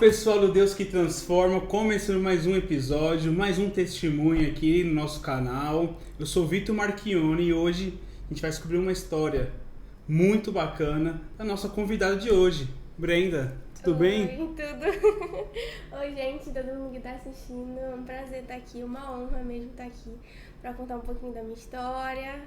pessoal do Deus que Transforma, começando mais um episódio, mais um testemunho aqui no nosso canal. Eu sou Vitor Marchione e hoje a gente vai descobrir uma história muito bacana da nossa convidada de hoje, Brenda. Tudo bem? Oi, tudo. Oi, gente, todo mundo que tá assistindo. É um prazer estar aqui, uma honra mesmo estar aqui para contar um pouquinho da minha história,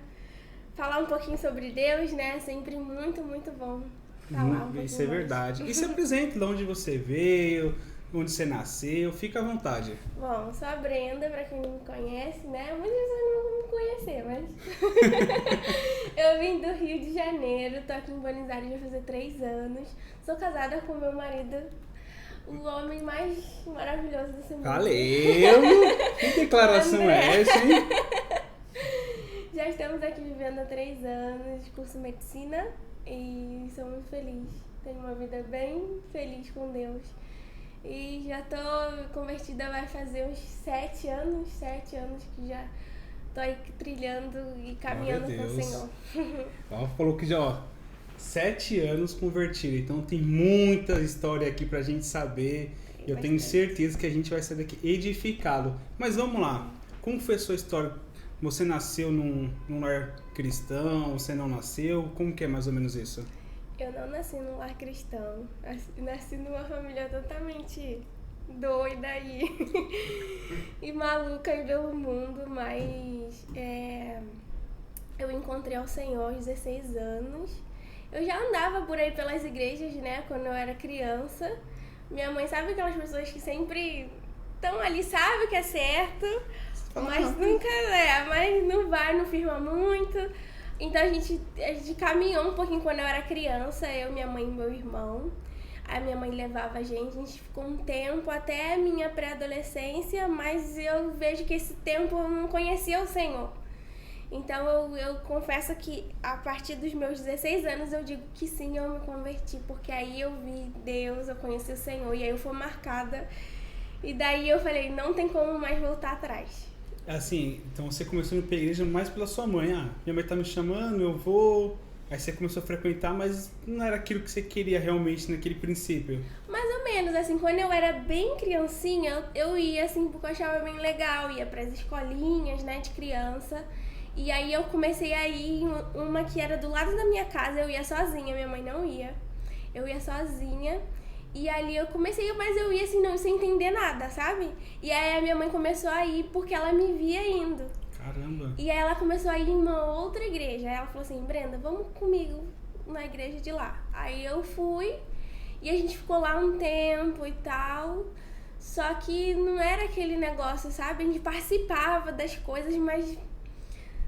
falar um pouquinho sobre Deus, né? Sempre muito, muito bom falar um pouquinho. Isso é verdade. E se apresenta de onde você veio, onde você nasceu, fica à vontade. Bom, sou a Brenda, pra quem não me conhece, né? Muitas pessoas não vão me conhecer, mas... Eu vim do Rio de Janeiro, tô aqui em Buenos Aires vai fazer 3 anos. Sou casada com meu marido, o homem mais maravilhoso desse mundo. Valeu! Que declaração é essa, hein? Já estamos aqui vivendo há 3 anos, curso medicina, e sou muito feliz. Tenho uma vida bem feliz com Deus. E já tô convertida, vai fazer uns 7 anos que já tô aí trilhando e caminhando com o Senhor. Ela falou que já, 7 anos convertida, então tem muita história aqui pra gente saber. Eu tenho certeza que a gente vai sair daqui edificado. Mas vamos lá, como foi a sua história? Você nasceu num lar cristão, você não nasceu? Como que é mais ou menos isso? Eu não nasci num lar cristão, nasci numa família totalmente doida e maluca aí pelo mundo, mas eu encontrei ao Senhor aos 16 anos. Eu já andava por aí pelas igrejas, né, quando eu era criança. Minha mãe, sabe aquelas pessoas que sempre estão ali, sabe que é certo, mas nunca mas não vai, não firma muito. Então a gente caminhou um pouquinho quando eu era criança, eu, minha mãe e meu irmão. A minha mãe levava a gente ficou um tempo até a minha pré-adolescência, mas eu vejo que esse tempo eu não conhecia o Senhor. Então eu confesso que a partir dos meus 16 anos eu digo que sim, eu me converti, porque aí eu vi Deus, eu conheci o Senhor, e aí eu fui marcada. E daí eu falei, não tem como mais voltar atrás. Assim, então você começou a ir pra igreja mais pela sua mãe. Ah, minha mãe tá me chamando, eu vou. Aí você começou a frequentar, mas não era aquilo que você queria realmente naquele princípio. Mais ou menos, assim, quando eu era bem criancinha, eu ia, assim, porque eu achava bem legal. Ia pras escolinhas, né, de criança. E aí eu comecei a ir em uma que era do lado da minha casa, eu ia sozinha, minha mãe não ia. Eu ia sozinha. E ali eu comecei, mas eu ia assim, não sem entender nada, sabe? E aí a minha mãe começou a ir porque ela me via indo. Caramba! E aí ela começou a ir em uma outra igreja. Aí ela falou assim, Brenda, vamos comigo na igreja de lá. Aí eu fui e a gente ficou lá um tempo e tal. Só que não era aquele negócio, sabe? A gente participava das coisas, mas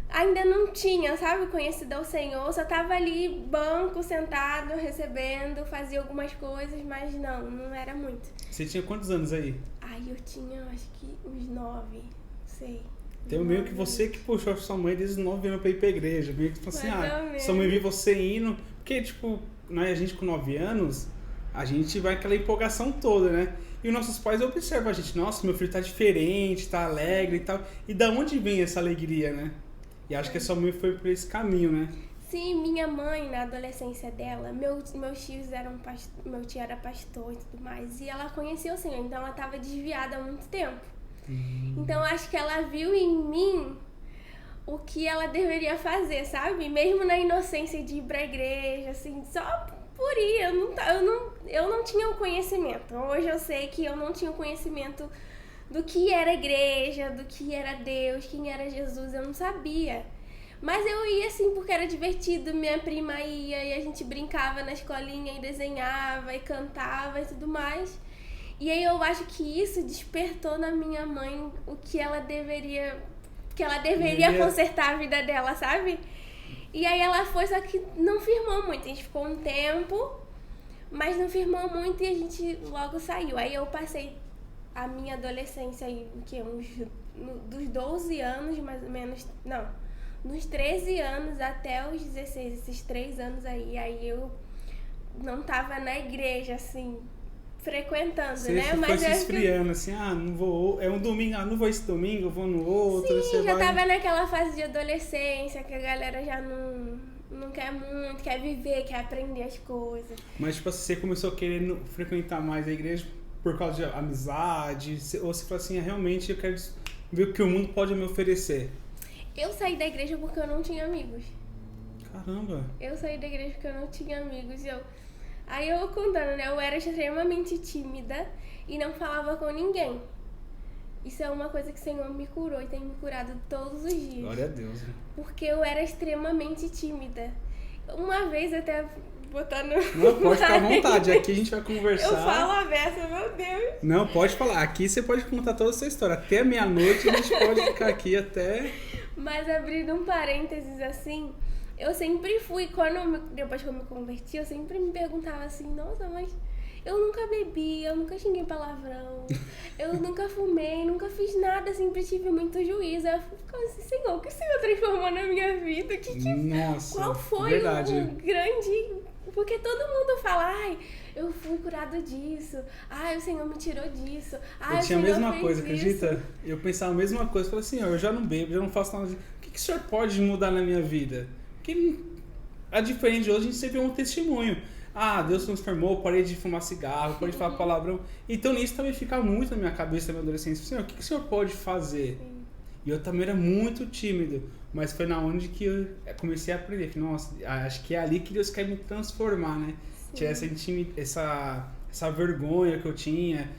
ainda não tinha, sabe, conhecido ao Senhor, só tava ali, banco, sentado, recebendo, fazia algumas coisas, mas não era muito. Você tinha quantos anos aí? Aí eu tinha, acho que uns 9, não sei. Tem meio que você que puxou a sua mãe desde os 9 anos pra ir pra igreja, meio que tipo assim, sua mãe viu você indo, porque tipo, né, a gente com 9 anos, a gente vai aquela empolgação toda, né? E os nossos pais observam a gente, nossa, meu filho tá diferente, tá alegre e tal, e da onde vem essa alegria, né? E acho que a sua mãe foi por esse caminho, né? Sim, minha mãe, na adolescência dela, meus tios meu tio era pastor e tudo mais, e ela conheceu o Senhor, então ela estava desviada há muito tempo. Então acho que ela viu em mim o que ela deveria fazer, sabe? Mesmo na inocência de ir pra igreja, assim, só por ir, eu não tinha o conhecimento. Hoje eu sei que eu não tinha o conhecimento do que era igreja, do que era Deus, quem era Jesus, eu não sabia. Mas eu ia assim porque era divertido, minha prima ia e a gente brincava na escolinha e desenhava e cantava e tudo mais. E aí eu acho que isso despertou na minha mãe o que ela deveria consertar a vida dela, sabe? E aí ela foi, só que não firmou muito, a gente ficou um tempo, mas não firmou muito e a gente logo saiu. Aí eu passei a minha adolescência aí, dos 12 anos, mais ou menos, não, nos 13 anos até os 16, esses 3 anos aí eu não tava na igreja, assim, frequentando, você né? Mas foi se esfriando, assim, não vou, é um domingo, não vou esse domingo, eu vou no outro. Sim, você já tava naquela fase de adolescência, que a galera já não quer muito, quer viver, quer aprender as coisas. Mas, tipo, você começou a querer frequentar mais a igreja por causa de amizade? Ou você fala assim, realmente eu quero ver o que o mundo pode me oferecer? Eu saí da igreja porque eu não tinha amigos. Caramba! Eu saí da igreja porque eu não tinha amigos. Aí eu contando, né? Eu era extremamente tímida e não falava com ninguém. Isso é uma coisa que o Senhor me curou e tem me curado todos os dias. Glória a Deus. Porque eu era extremamente tímida. Uma vez até botando... Não, pode ficar à vontade. Aqui a gente vai conversar. Eu falo a beça, meu Deus. Não, pode falar. Aqui você pode contar toda essa história. Até meia-noite a gente pode ficar aqui até... Mas abrindo um parênteses assim, eu sempre fui, depois que eu me converti, eu sempre me perguntava assim, nossa, mas eu nunca bebi, eu nunca xinguei palavrão, eu nunca fumei, nunca fiz nada, sempre tive muito juízo. Aí eu ficava assim, Senhor, o que o Senhor transformou na minha vida? Nossa, qual foi verdade. o grande... Porque todo mundo fala, ai, eu fui curado disso, ai, o Senhor me tirou disso, ai, eu tinha a mesma coisa, isso. acredita? Eu pensava a mesma coisa, falei assim, eu já não bebo, já não faço nada. O que o Senhor pode mudar na minha vida? Porque a diferença de hoje, a gente sempre vê um testemunho. Ah, Deus transformou, parei de fumar cigarro, parei de falar palavrão. Então nisso também fica muito na minha cabeça, na minha adolescência. Senhor, o que o Senhor pode fazer? Sim. E eu também era muito tímido, mas foi na onde que eu comecei a aprender. Que, nossa, acho que é ali que Deus quer me transformar, né? Tinha essa vergonha que eu tinha,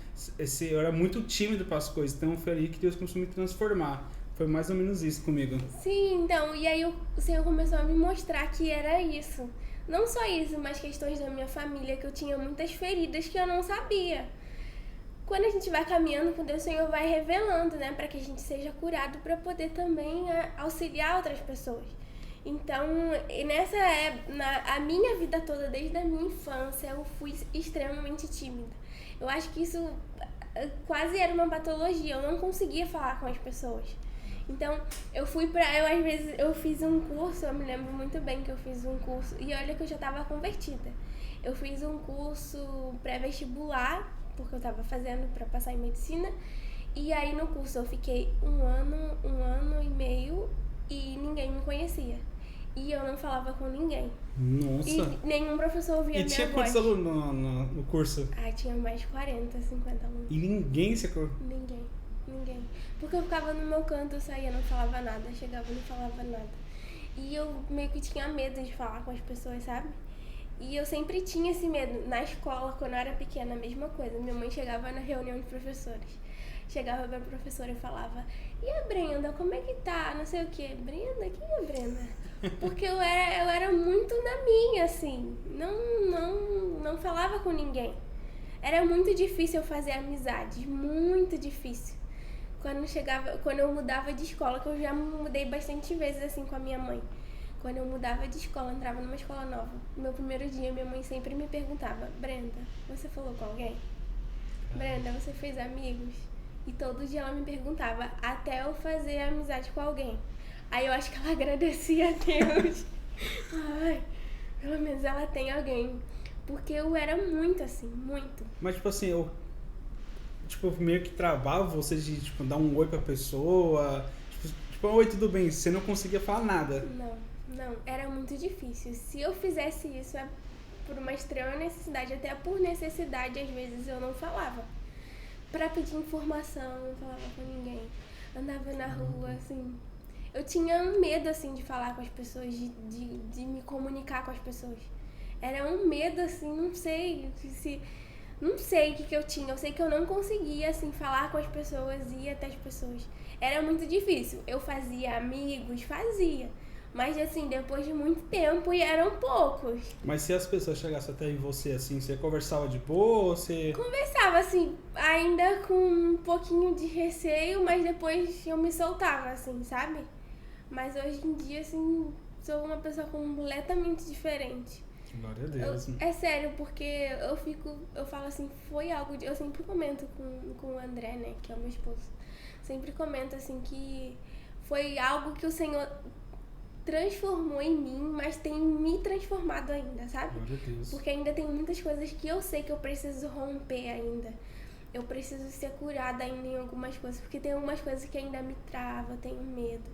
eu era muito tímido para as coisas, então foi ali que Deus começou a me transformar. Foi mais ou menos isso comigo. Sim, então, e aí o Senhor começou a me mostrar que era isso. Não só isso, mas questões da minha família, que eu tinha muitas feridas que eu não sabia. Quando a gente vai caminhando com Deus, o Senhor vai revelando, né? Para que a gente seja curado, para poder também auxiliar outras pessoas. Então, a minha vida toda, desde a minha infância, eu fui extremamente tímida. Eu acho que isso quase era uma patologia, eu não conseguia falar com as pessoas. Então, às vezes, eu fiz um curso, eu me lembro muito bem que eu fiz um curso, e olha que eu já estava convertida. Eu fiz um curso pré-vestibular, porque eu estava fazendo para passar em medicina, e aí no curso eu fiquei um ano e meio, e ninguém me conhecia. E eu não falava com ninguém. Nossa! E nenhum professor ouvia minha voz. E tinha quantos alunos no curso? Tinha mais de 40, 50 alunos. E ninguém se... Ninguém. Porque eu ficava no meu canto, eu saía, não falava nada, chegava e não falava nada. E eu meio que tinha medo de falar com as pessoas, sabe? E eu sempre tinha esse medo. Na escola, quando eu era pequena, a mesma coisa. Minha mãe chegava na reunião de professores. Chegava pra professora e falava, e a Brenda, como é que tá? Não sei o quê. Brenda? Quem é Brenda? Porque eu era muito na minha, assim. Não falava com ninguém. Era muito difícil eu fazer amizades. Muito difícil. Quando eu mudava de escola, que eu já mudei bastante vezes assim com a minha mãe. Quando eu mudava de escola, entrava numa escola nova. No meu primeiro dia, minha mãe sempre me perguntava, Brenda, você falou com alguém? Brenda, você fez amigos? E todo dia ela me perguntava, até eu fazer amizade com alguém. Aí eu acho que ela agradecia a Deus. Ai, pelo menos ela tem alguém. Porque eu era muito assim, muito. Mas tipo assim, eu meio que travava você de dar um oi pra pessoa. Tipo, oi, tudo bem? Você não conseguia falar nada. Não, era muito difícil. Se eu fizesse isso é por uma extrema necessidade, até por necessidade, às vezes eu não falava. Pra pedir informação, não falava com ninguém. Andava na rua, assim. Eu tinha um medo, assim, de falar com as pessoas, de me comunicar com as pessoas. Era um medo, assim, não sei o que eu tinha. Eu sei que eu não conseguia, assim, falar com as pessoas, ir até as pessoas. Era muito difícil. Eu fazia amigos, mas, assim, depois de muito tempo, e eram poucos. Mas se as pessoas chegassem até em você, assim, você conversava de boa ou você... Conversava, assim, ainda com um pouquinho de receio, mas depois eu me soltava, assim, sabe? Mas hoje em dia, assim, sou uma pessoa completamente diferente. Glória a Deus. É sério, porque eu falo assim, foi algo... Eu sempre comento com o André, né, que é o meu esposo. Sempre comento, assim, que foi algo que o Senhor transformou em mim, mas tem me transformado ainda, sabe? Glória a Deus. Porque ainda tem muitas coisas que eu sei que eu preciso romper ainda. Eu preciso ser curada ainda em algumas coisas, porque tem algumas coisas que ainda me travam, eu tenho medo.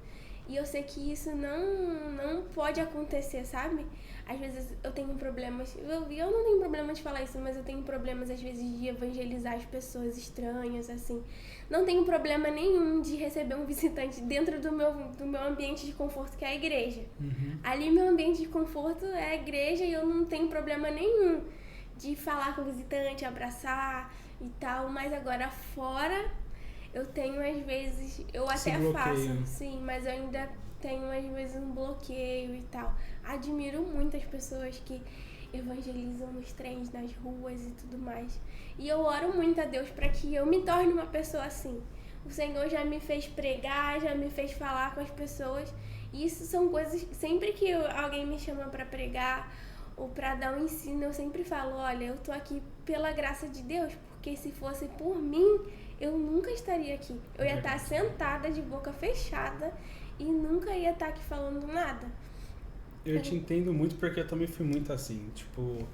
E eu sei que isso não pode acontecer, sabe? Às vezes eu tenho problemas, eu não tenho problema de falar isso, mas eu tenho problemas às vezes de evangelizar as pessoas estranhas, assim. Não tenho problema nenhum de receber um visitante dentro do meu ambiente de conforto, que é a igreja. Ali meu ambiente de conforto é a igreja e eu não tenho problema nenhum de falar com o visitante, abraçar e tal, mas agora fora eu tenho às vezes, eu até faço, sim, mas eu ainda tenho às vezes um bloqueio e tal. Admiro muito as pessoas que evangelizam nos trens, nas ruas e tudo mais. E eu oro muito a Deus para que eu me torne uma pessoa assim. O Senhor já me fez pregar, já me fez falar com as pessoas. E isso são coisas, sempre que alguém me chama para pregar ou para dar um ensino, eu sempre falo, olha, eu tô aqui pela graça de Deus, porque se fosse por mim, eu nunca estaria aqui. Eu ia estar sentada de boca fechada e nunca ia estar aqui falando nada. Eu te entendo muito porque eu também fui muito assim, tipo,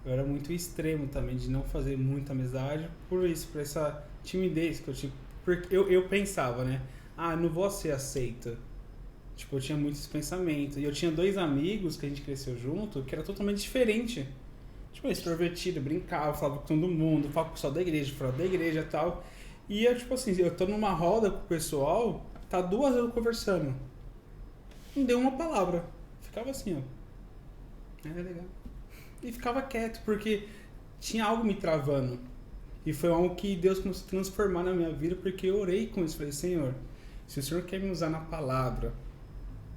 eu era muito extremo também de não fazer muita amizade por isso, por essa timidez que eu tinha, porque eu pensava, né, não vou ser aceito. Tipo, eu tinha muitos pensamentos. E eu tinha 2 amigos que a gente cresceu junto, que era totalmente diferente. Tipo, extrovertido, brincava, falava com todo mundo, falava com o pessoal da igreja, fora da igreja e tal. E eu, tipo assim, eu tô numa roda com o pessoal, tá 2 horas conversando. Não deu uma palavra. Ficava assim, ó. É legal. E ficava quieto, porque tinha algo me travando. E foi algo que Deus começou a transformar na minha vida, porque eu orei com isso. Falei, Senhor, se o Senhor quer me usar na palavra,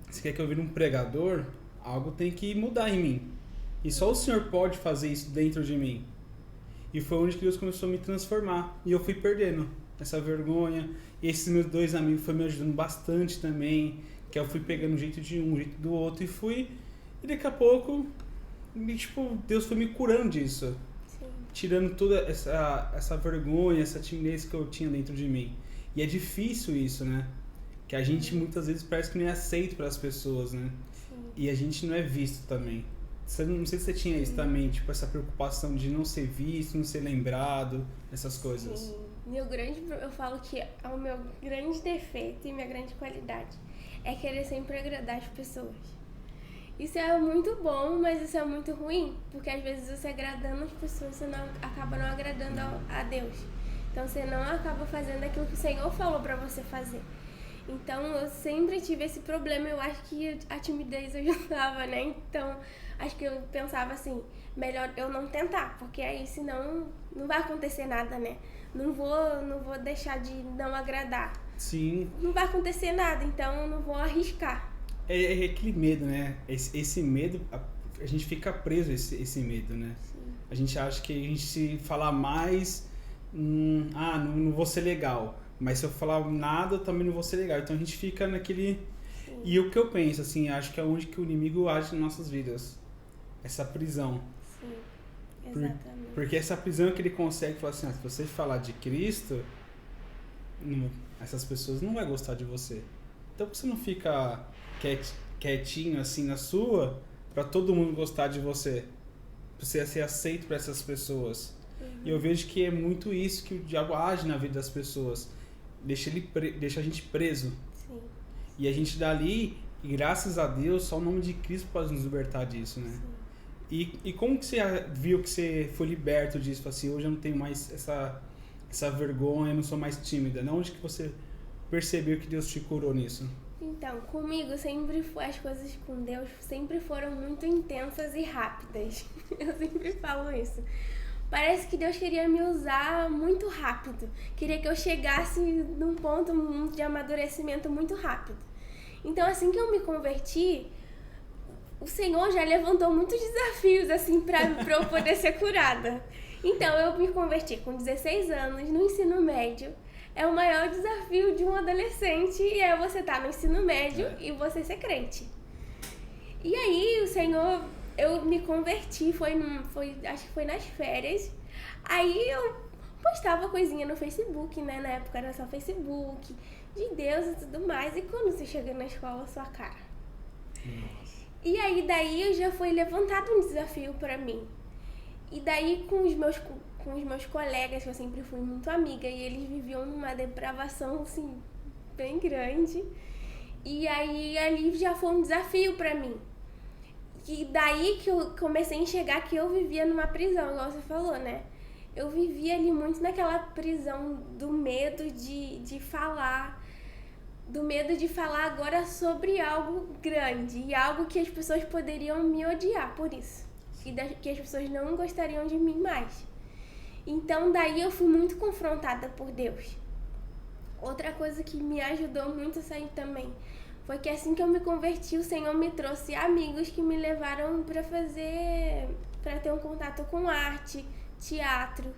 se quer que eu vire um pregador, algo tem que mudar em mim. E só o Senhor pode fazer isso dentro de mim. E foi onde que Deus começou a me transformar. E eu fui perdendo essa vergonha. E esses meus 2 amigos foram me ajudando bastante também. Que eu fui pegando um jeito de um, jeito do outro. E daqui a pouco, tipo, Deus foi me curando disso. Sim. Tirando toda essa vergonha, essa timidez que eu tinha dentro de mim. E é difícil isso, né? Que a gente muitas vezes parece que não é aceito pelas pessoas, né? Sim. E a gente não é visto também. Não sei se você tinha isso também, tipo, essa preocupação de não ser visto, não ser lembrado, essas coisas. Sim. Eu falo que é o meu grande defeito e minha grande qualidade é querer sempre agradar as pessoas. Isso é muito bom, mas isso é muito ruim, porque às vezes você agradando as pessoas, você acaba não agradando a Deus. Então você não acaba fazendo aquilo que o Senhor falou pra você fazer. Então eu sempre tive esse problema, eu acho que a timidez ajudava, né? Então acho que eu pensava assim, melhor eu não tentar, porque aí senão não vai acontecer nada, né? Não vou deixar de não agradar. Sim. Não vai acontecer nada, então eu não vou arriscar. É aquele medo, né? Esse medo, a gente fica preso a esse medo, né? Sim. A gente acha que a gente se falar mais, não vou ser legal. Mas se eu falar nada, eu também não vou ser legal. Então a gente fica naquele... Sim. E o que eu penso, assim, acho que é onde que o inimigo age nas nossas vidas. Essa prisão. Sim, exatamente. Porque essa prisão é que ele consegue falar assim, se você falar de Cristo, essas pessoas não vão gostar de você. Então por que você não fica quietinho assim na sua, pra todo mundo gostar de você? Pra você ser aceito por essas pessoas. E eu vejo que é muito isso que o diabo age na vida das pessoas. Deixa a gente preso. Sim. E a gente dali, e graças a Deus, só o nome de Cristo pode nos libertar disso, né? Sim. E como que você viu que você foi liberto disso? Assim, hoje eu não tenho mais essa vergonha, eu não sou mais tímida. Onde que você percebeu que Deus te curou nisso? Então, comigo sempre as coisas com Deus sempre foram muito intensas e rápidas. Eu sempre falo isso. Parece que Deus queria me usar muito rápido. Queria que eu chegasse num ponto de amadurecimento muito rápido. Então, assim que eu me converti, o Senhor já levantou muitos desafios assim pra eu poder ser curada. Então, eu me converti com 16 anos no ensino médio. É o maior desafio de um adolescente, é você estar no ensino médio e você ser crente. E aí, o Senhor... Eu me converti, acho que foi nas férias. Aí eu postava coisinha no Facebook, né? Na época era só Facebook, de Deus e tudo mais. E quando você chega na escola, sua cara. Nossa. E aí daí já foi levantado um desafio pra mim. E daí com os meus colegas, que eu sempre fui muito amiga, e eles viviam numa depravação, assim, bem grande. E aí ali já foi um desafio pra mim. E daí que eu comecei a enxergar que eu vivia numa prisão, igual você falou, né? Eu vivia ali muito naquela prisão do medo de falar, do medo de falar agora sobre algo grande e algo que as pessoas poderiam me odiar por isso. E que as pessoas não gostariam de mim mais. Então daí eu fui muito confrontada por Deus. Outra coisa que me ajudou muito a sair também foi que assim que eu me converti, o Senhor me trouxe amigos que me levaram para ter um contato com arte, teatro.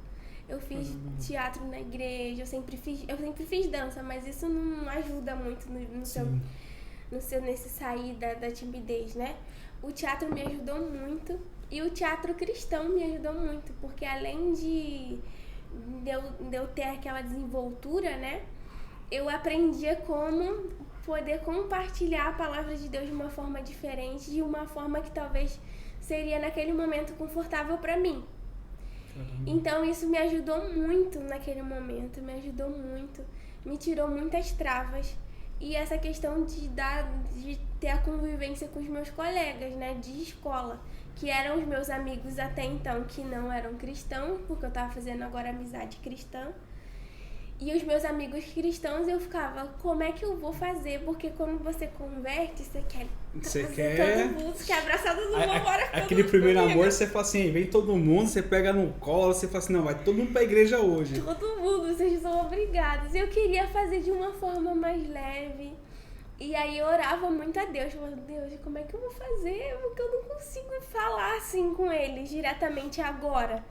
Eu fiz teatro na igreja, eu sempre fiz dança, mas isso não ajuda muito nesse sair da timidez, né? O teatro me ajudou muito e o teatro cristão me ajudou muito, porque além de eu ter aquela desenvoltura, né? Eu aprendia como poder compartilhar a palavra de Deus de uma forma diferente, de uma forma que talvez seria naquele momento confortável para mim. Então isso me ajudou muito naquele momento, me ajudou muito, me tirou muitas travas. E essa questão de ter a convivência com os meus colegas, né, de escola, que eram os meus amigos até então, que não eram cristãos, porque eu estava fazendo agora amizade cristã. E os meus amigos cristãos, eu ficava, como é que eu vou fazer? Porque quando você converte, você quer todo mundo, você quer abraçar todo mundo, bora ficar aquele primeiro amor, você fala assim, vem todo mundo, você pega no colo, você fala assim, não, vai todo mundo pra igreja hoje. Todo mundo, vocês são obrigados. Eu queria fazer de uma forma mais leve. E aí eu orava muito a Deus, falando, Deus, como é que eu vou fazer? Porque eu não consigo falar assim com eles diretamente agora.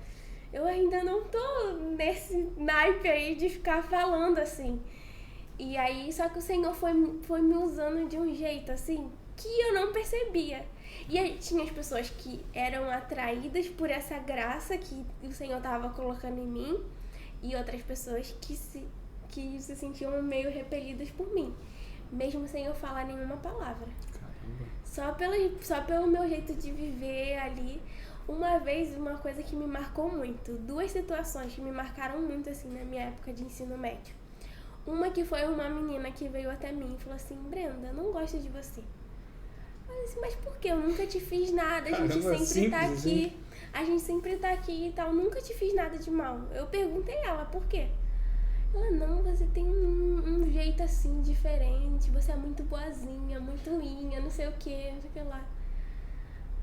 Eu ainda não tô nesse naipe aí de ficar falando assim. E aí, só que o Senhor foi me usando de um jeito assim, que eu não percebia. E aí tinha as pessoas que eram atraídas por essa graça que o Senhor tava colocando em mim. E outras pessoas que se sentiam meio repelidas por mim. Mesmo sem eu falar nenhuma palavra. Caramba. Só pelo meu jeito de viver ali. Uma vez, uma coisa que me marcou muito, 2 situações que me marcaram muito assim na minha época de ensino médio. Uma que foi uma menina que veio até mim e falou assim, Brenda, eu não gosto de você. Eu disse, mas por quê? Eu nunca te fiz nada, a gente sempre tá aqui, assim? A gente sempre tá aqui e tal, nunca te fiz nada de mal. Eu perguntei a ela, por quê? Ela, não, você tem um jeito assim diferente, você é muito boazinha, muito inha, não sei o que, não sei o que lá.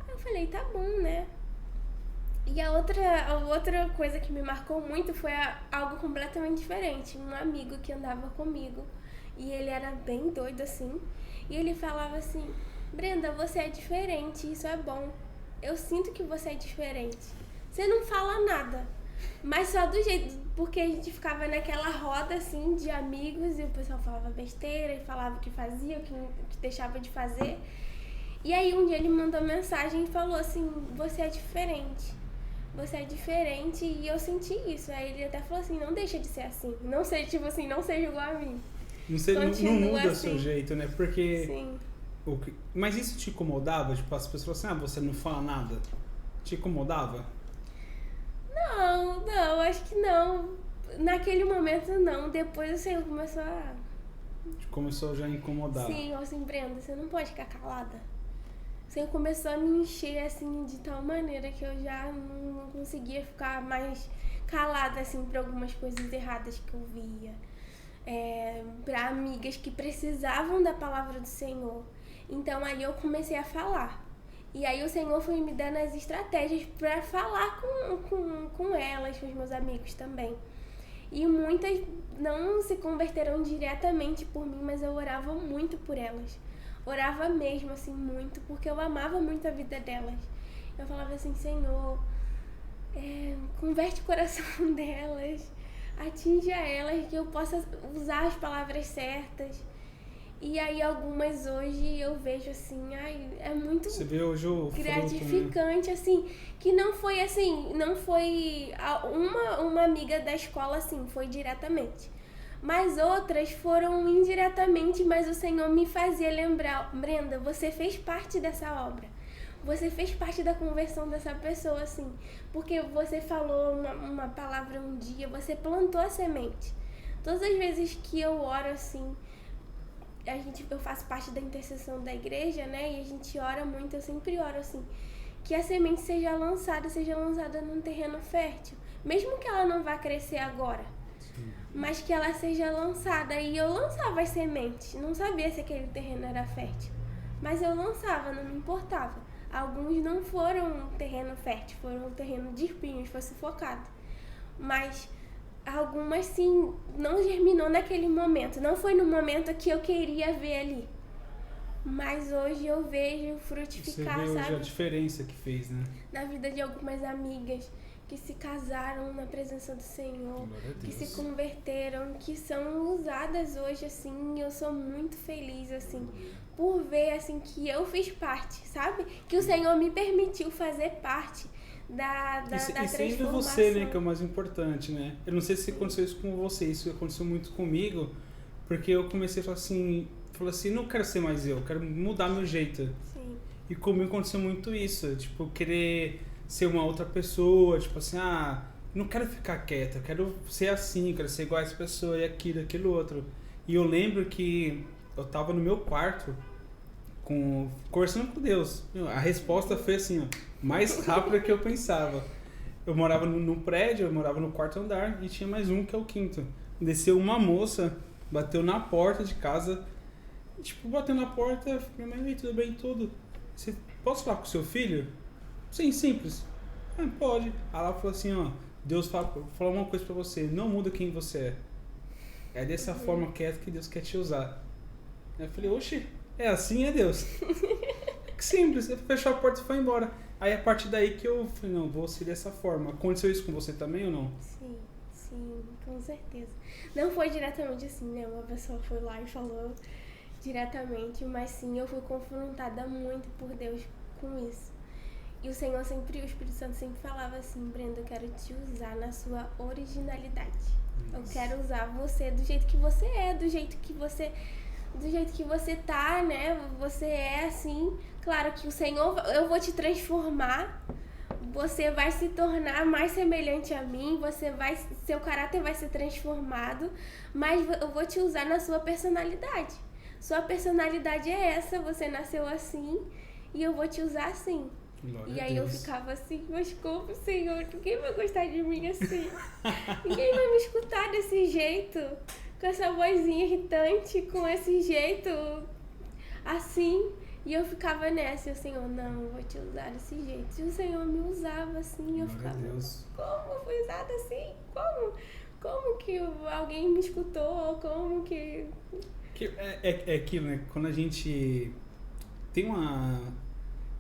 Aí eu falei, tá bom, né? E a outra coisa que me marcou muito foi algo completamente diferente. Um amigo que andava comigo e ele era bem doido assim. E ele falava assim, Brenda, você é diferente, isso é bom. Eu sinto que você é diferente. Você não fala nada, mas só do jeito, porque a gente ficava naquela roda assim de amigos e o pessoal falava besteira e falava o que fazia, o que deixava de fazer. E aí um dia ele mandou mensagem e falou assim, você é diferente. Você é diferente e eu senti isso. Aí ele até falou assim, não deixa de ser assim. Não seja, tipo assim, não seja igual a mim. Não muda o seu jeito, né? Porque... Sim. Mas isso te incomodava? Tipo, as pessoas assim, você não fala nada. Te incomodava? Não, acho que não. Naquele momento não. Depois o Senhor começou a... Começou já a incomodar. Sim, eu assim, Brenda, você não pode ficar calada. O Senhor começou a me encher, assim, de tal maneira que eu já não conseguia ficar mais calada, assim, por algumas coisas erradas que eu via. Para amigas que precisavam da palavra do Senhor. Então, ali eu comecei a falar. E aí o Senhor foi me dando as estratégias para falar com elas, com os meus amigos também. E muitas não se converteram diretamente por mim, mas eu orava muito por elas. Orava mesmo, assim, muito, porque eu amava muito a vida delas. Eu falava assim, Senhor, converte o coração delas, atinja elas, que eu possa usar as palavras certas. E aí algumas hoje eu vejo assim, é muito Você vê hoje o gratificante, fruto, né? assim, que não foi uma amiga da escola, assim, foi diretamente. Mas outras foram indiretamente, mas o Senhor me fazia lembrar, Brenda, você fez parte dessa obra. Você fez parte da conversão dessa pessoa, assim. Porque você falou uma palavra um dia, você plantou a semente. Todas as vezes que eu oro, assim, eu faço parte da intercessão da igreja, né? E a gente ora muito, eu sempre oro assim, que a semente seja lançada num terreno fértil. Mesmo que ela não vá crescer agora, mas que ela seja lançada. E eu lançava as sementes, não sabia se aquele terreno era fértil, mas eu lançava, não me importava. Alguns não foram um terreno fértil, foram um terreno de espinhos, foi sufocado. Mas algumas sim, não germinou naquele momento, não foi no momento que eu queria ver ali. Mas hoje eu vejo frutificar, você vê hoje sabe? a diferença que fez, né? Na vida de algumas amigas que se casaram na presença do Senhor, que se converteram, que são usadas hoje, assim, eu sou muito feliz, assim, por ver, assim, que eu fiz parte, sabe? Que o Senhor me permitiu fazer parte da transformação. E sendo você, né, que é o mais importante, né? Eu não sei se aconteceu isso com você, isso aconteceu muito comigo, porque eu comecei a falar assim, não quero ser mais eu quero mudar meu jeito. Sim. E comigo aconteceu muito isso, tipo, querer ser uma outra pessoa, tipo assim, não quero ficar quieta, eu quero ser assim, quero ser igual a essa pessoa e aquilo outro. E eu lembro que eu tava no meu quarto, conversando com Deus. A resposta foi assim, mais rápida que eu pensava. Eu morava num prédio, eu morava no quarto andar e tinha mais um que é o quinto. Desceu uma moça, bateu na porta de casa, tipo, bateu na porta, minha mãe, tudo bem, tudo. Posso falar com o seu filho? Sim, simples. Pode. Aí ela falou assim, Deus fala uma coisa pra você, não muda quem você é. É dessa forma quieta que Deus quer te usar. Aí eu falei, oxe, é assim, é Deus. Que simples, ele fechou a porta e foi embora. Aí a partir daí que eu falei, não, vou ser dessa forma. Aconteceu isso com você também ou não? Sim, com certeza. Não foi diretamente assim, né? Uma pessoa foi lá e falou diretamente, mas sim, eu fui confrontada muito por Deus com isso. E o Senhor sempre, o Espírito Santo sempre falava assim, Brenda, eu quero te usar na sua originalidade. Eu quero usar você do jeito que você é, do jeito que você tá, né? Você é assim. Claro que o Senhor, eu vou te transformar. Você vai se tornar mais semelhante a mim, seu caráter vai ser transformado, mas eu vou te usar na sua personalidade. Sua personalidade é essa, você nasceu assim e eu vou te usar assim. Glória e a aí Deus. eu ficava assim, mas como, Senhor? Ninguém vai gostar de mim assim. Ninguém vai me escutar desse jeito, com essa vozinha irritante, com esse jeito assim. E eu ficava nessa, e o Senhor, não, eu vou te usar desse jeito. E o Senhor me usava assim, eu ficava, como eu fui usada assim? Como que alguém me escutou? Como que... É aquilo, né? Quando a gente tem uma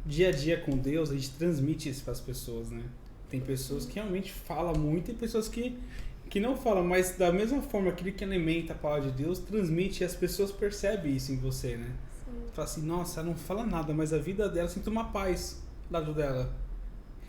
dia a dia com Deus, a gente transmite isso para as pessoas, né? Tem pessoas que realmente falam muito e pessoas que não falam, mas da mesma forma, aquele que alimenta a palavra de Deus transmite e as pessoas percebem isso em você, né? Fala assim, nossa, ela não fala nada, mas a vida dela, sinto uma paz do lado dela.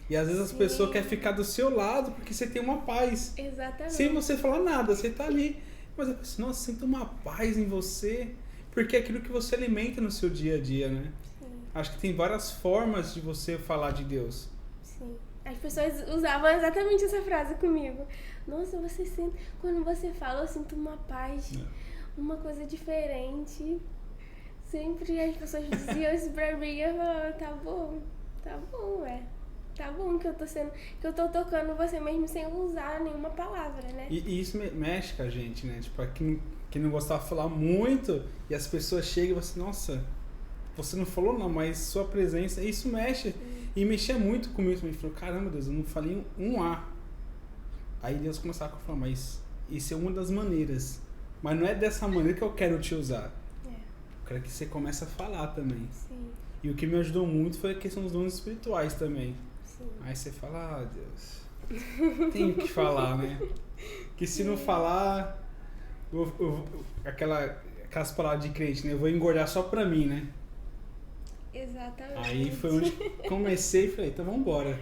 E às vezes as pessoas querem ficar do seu lado porque você tem uma paz. Exatamente. Sem você falar nada, você tá ali. Mas eu penso, nossa, sinto uma paz em você, porque é aquilo que você alimenta no seu dia a dia, né? Sim. Acho que tem várias formas de você falar de Deus. Sim. As pessoas usavam exatamente essa frase comigo. Nossa, você sente... Quando você fala, eu sinto uma paz, uma coisa diferente. Sempre as pessoas diziam isso pra mim, eu falava, tá bom, tá bom que eu tô tocando você mesmo sem usar nenhuma palavra, né? E isso mexe com a gente, né? Tipo, quem não gostava de falar muito e as pessoas chegam e falam assim, nossa, você não falou não, mas sua presença, isso mexe. E mexia muito comigo. A gente falou, caramba, Deus, eu não falei um A. Aí Deus começava a falar, mas isso é uma das maneiras. Mas não é dessa maneira que eu quero te usar. Eu quero que você comece a falar também. Sim. E o que me ajudou muito foi a questão dos dons espirituais também. Sim. Aí você fala, Deus, tenho que falar, né? Que se não falar, aquelas palavras de crente, né? Eu vou engordar só pra mim, né? Exatamente. Aí foi onde comecei e falei, então vamos embora.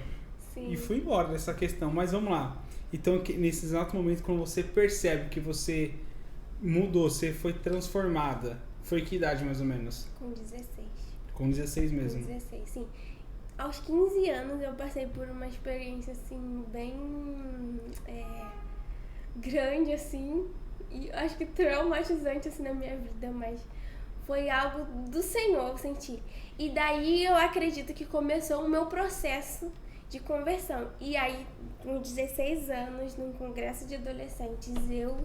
Sim. E fui embora dessa questão, mas vamos lá. Então, nesse exato momento, quando você percebe que você mudou, você foi transformada, foi que idade mais ou menos? Com 16. Com 16 mesmo? Com 16, sim. Aos 15 anos eu passei por uma experiência, assim, bem grande, assim, e acho que traumatizante, assim, na minha vida, mas Foi algo do Senhor, eu senti. E daí eu acredito que começou o meu processo de conversão. E aí, com 16 anos, num congresso de adolescentes, eu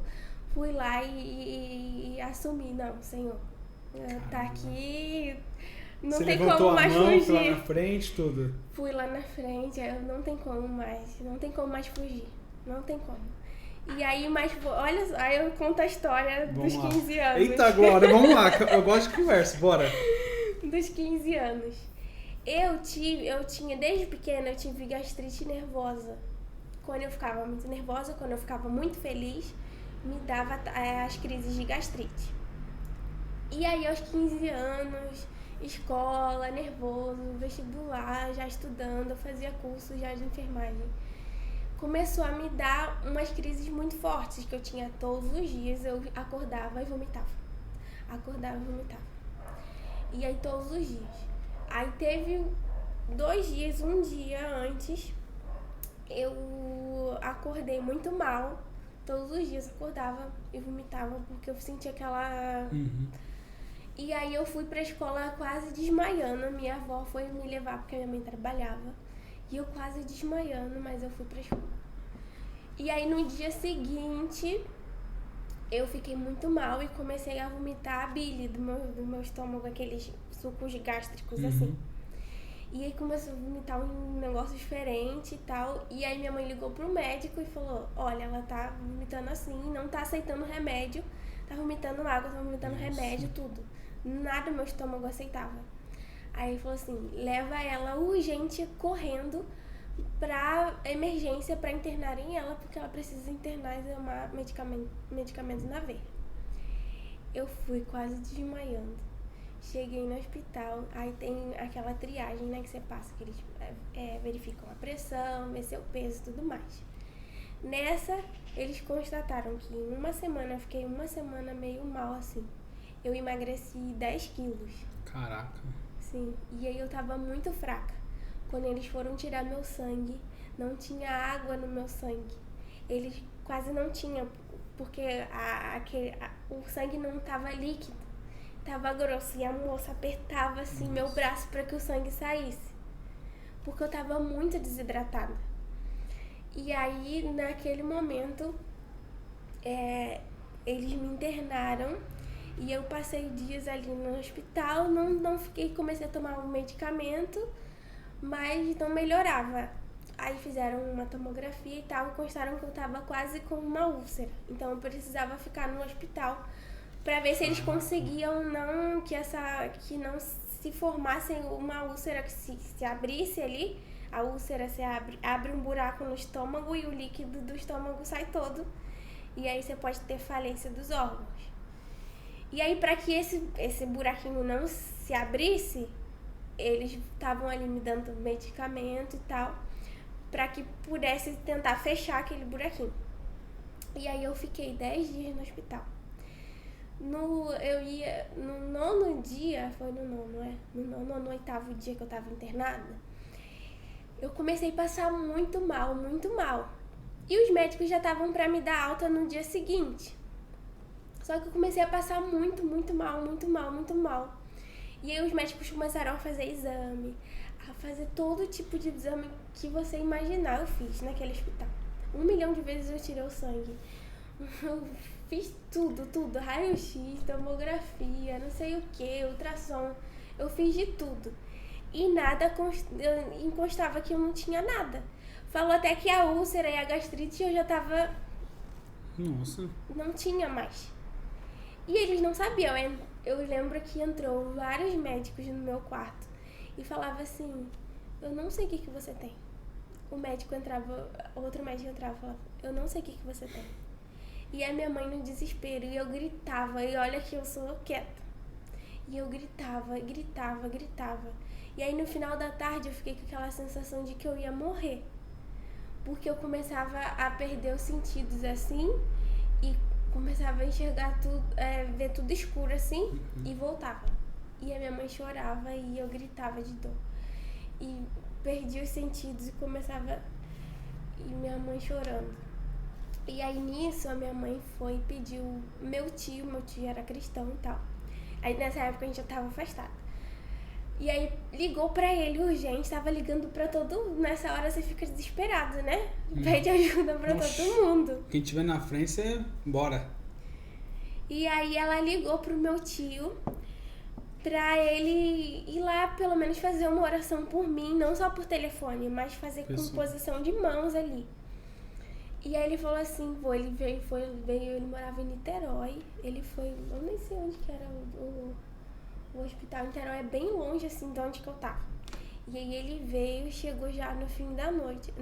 fui lá e assumi, não, Senhor, tá aqui, não Você tem levantou como mais a mão, fugir. foi lá na frente, tudo. Fui lá na frente, eu não tem como mais fugir, não tem como. E aí, mas olha só, aí eu conto a história dos 15 anos. Eita, Glória, vamos lá, eu gosto de conversa, bora. Dos 15 anos. Eu tinha, desde pequena, eu tive gastrite nervosa. Quando eu ficava muito nervosa, quando eu ficava muito feliz, me dava as crises de gastrite. E aí, aos 15 anos, escola, nervoso, vestibular, já estudando, eu fazia curso já de enfermagem. Começou a me dar umas crises muito fortes, que eu tinha todos os dias, eu acordava e vomitava. Acordava e vomitava. E aí, todos os dias. Aí, teve 2 dias, um dia antes, eu acordei muito mal. Todos os dias eu acordava e vomitava, porque eu sentia aquela... E aí, eu fui pra escola quase desmaiando. Minha avó foi me levar, porque minha mãe trabalhava. E eu quase desmaiando, mas eu fui pra escola. E aí, no dia seguinte, eu fiquei muito mal e comecei a vomitar a bile do meu estômago, aqueles sucos gástricos, assim. E aí, começou a vomitar um negócio diferente e tal. E aí, minha mãe ligou pro médico e falou, olha, ela tá vomitando assim, não tá aceitando remédio, tá vomitando água, tá vomitando remédio, tudo. Nada meu estômago aceitava. Aí ele falou assim, leva ela urgente, correndo, pra emergência, pra internarem ela, porque ela precisa internar e tomar medicamento na veia. Eu fui quase desmaiando. Cheguei no hospital, aí tem aquela triagem, né, que você passa, que eles verificam a pressão, vê seu peso e tudo mais. Nessa, eles constataram que em uma semana, eu fiquei uma semana meio mal, assim. Eu emagreci 10 quilos. Caraca. Sim, e aí eu tava muito fraca. Quando eles foram tirar meu sangue, não tinha água no meu sangue. Eles quase não tinham, porque o sangue não tava líquido, tava grosso. E a moça apertava assim meu braço para que o sangue saísse, porque eu tava muito desidratada. E aí, naquele momento, eles me internaram. E eu passei dias ali no hospital, não fiquei, comecei a tomar um medicamento, mas não melhorava. Aí fizeram uma tomografia e tal, e constaram que eu tava quase com uma úlcera. Então eu precisava ficar no hospital pra ver se eles conseguiam que não se formasse uma úlcera, que se abrisse ali, a úlcera se abre um buraco no estômago e o líquido do estômago sai todo. E aí você pode ter falência dos órgãos. E aí, para que esse buraquinho não se abrisse, eles estavam ali me dando medicamento e tal, para que pudesse tentar fechar aquele buraquinho. E aí eu fiquei 10 dias no hospital. Eu ia no 9º dia, foi no 9º, no 8º dia que eu tava internada, eu comecei a passar muito mal, muito mal. E os médicos já estavam para me dar alta no dia seguinte. Só que eu comecei a passar muito, muito mal, muito mal, muito mal. E aí os médicos começaram a fazer exame, a fazer todo tipo de exame que você imaginar, eu fiz naquele hospital. 1 milhão de vezes eu tirei o sangue. Eu fiz tudo, raio-x, tomografia, não sei o que, ultrassom. Eu fiz de tudo. E nada constava que eu não tinha nada. Falou até que a úlcera e a gastrite eu já tava... Nossa. Não tinha mais. E eles não sabiam. Eu lembro que entrou vários médicos no meu quarto e falava assim, eu não sei o que você tem. O médico entrava, outro médico entrava e falava, eu não sei o que você tem. E a minha mãe no desespero, e eu gritava, e olha que eu sou quieta. E eu gritava. E aí no final da tarde eu fiquei com aquela sensação de que eu ia morrer. Porque eu começava a perder os sentidos assim, e começava a enxergar tudo, ver tudo escuro assim, e voltava. E a minha mãe chorava e eu gritava de dor. E perdi os sentidos e começava... E minha mãe chorando. E aí nisso a minha mãe foi e pediu... Meu tio era cristão e tal. Aí nessa época a gente já tava afastado. E aí ligou pra ele urgente, tava ligando pra todo... Nessa hora você fica desesperado, né? Pede ajuda pra todo mundo. Quem tiver na frente, você... Bora. E aí ela ligou pro meu tio pra ele ir lá pelo menos fazer uma oração por mim, não só por telefone, mas fazer com posição de mãos ali. E aí ele falou assim, ele veio, ele morava em Niterói, ele foi, eu nem sei onde que era o hospital em Niterói, é bem longe assim de onde que eu tava. E aí ele veio, chegou já no fim da noite,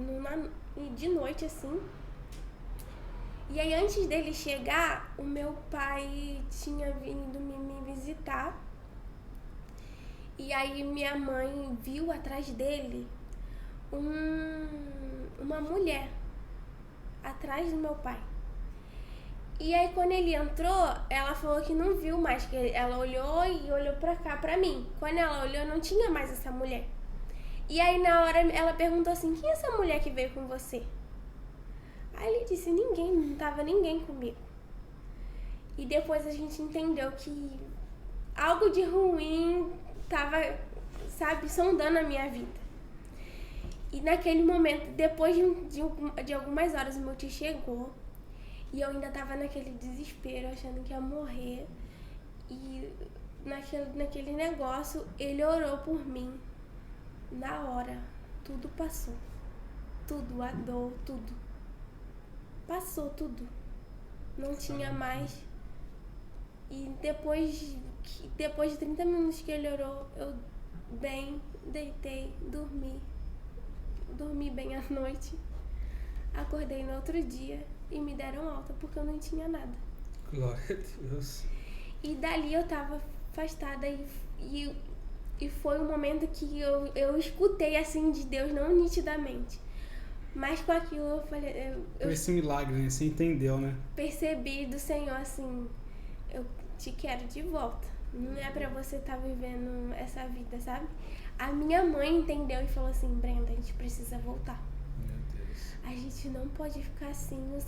de noite assim. E aí antes dele chegar, o meu pai tinha vindo me visitar. E aí minha mãe viu atrás dele uma mulher atrás do meu pai. E aí quando ele entrou, ela falou que não viu mais, que ela olhou e olhou pra cá, pra mim. Quando ela olhou, não tinha mais essa mulher. E aí na hora ela perguntou assim, quem é essa mulher que veio com você? Aí ele disse, ninguém, não tava ninguém comigo. E depois a gente entendeu que algo de ruim tava, sabe, sondando a minha vida. E naquele momento, depois de algumas horas, o meu tio chegou. E eu ainda tava naquele desespero, achando que ia morrer. E naquele negócio, ele orou por mim. Na hora, tudo passou. Tudo, a dor, tudo. Passou tudo. Não tinha mais. E depois de 30 minutos que ele orou, eu deitei, dormi bem à noite. Acordei no outro dia e me deram alta porque eu não tinha nada. Glória a Deus. E dali eu tava afastada e foi um momento que eu escutei assim de Deus, não nitidamente. Mas com aquilo eu falei... Esse milagre, né? Você entendeu, né? Percebi do Senhor assim, eu te quero de volta. Não é pra você estar vivendo essa vida, sabe? A minha mãe entendeu e falou assim, Brenda, a gente precisa voltar. Meu Deus. A gente não pode ficar assim, o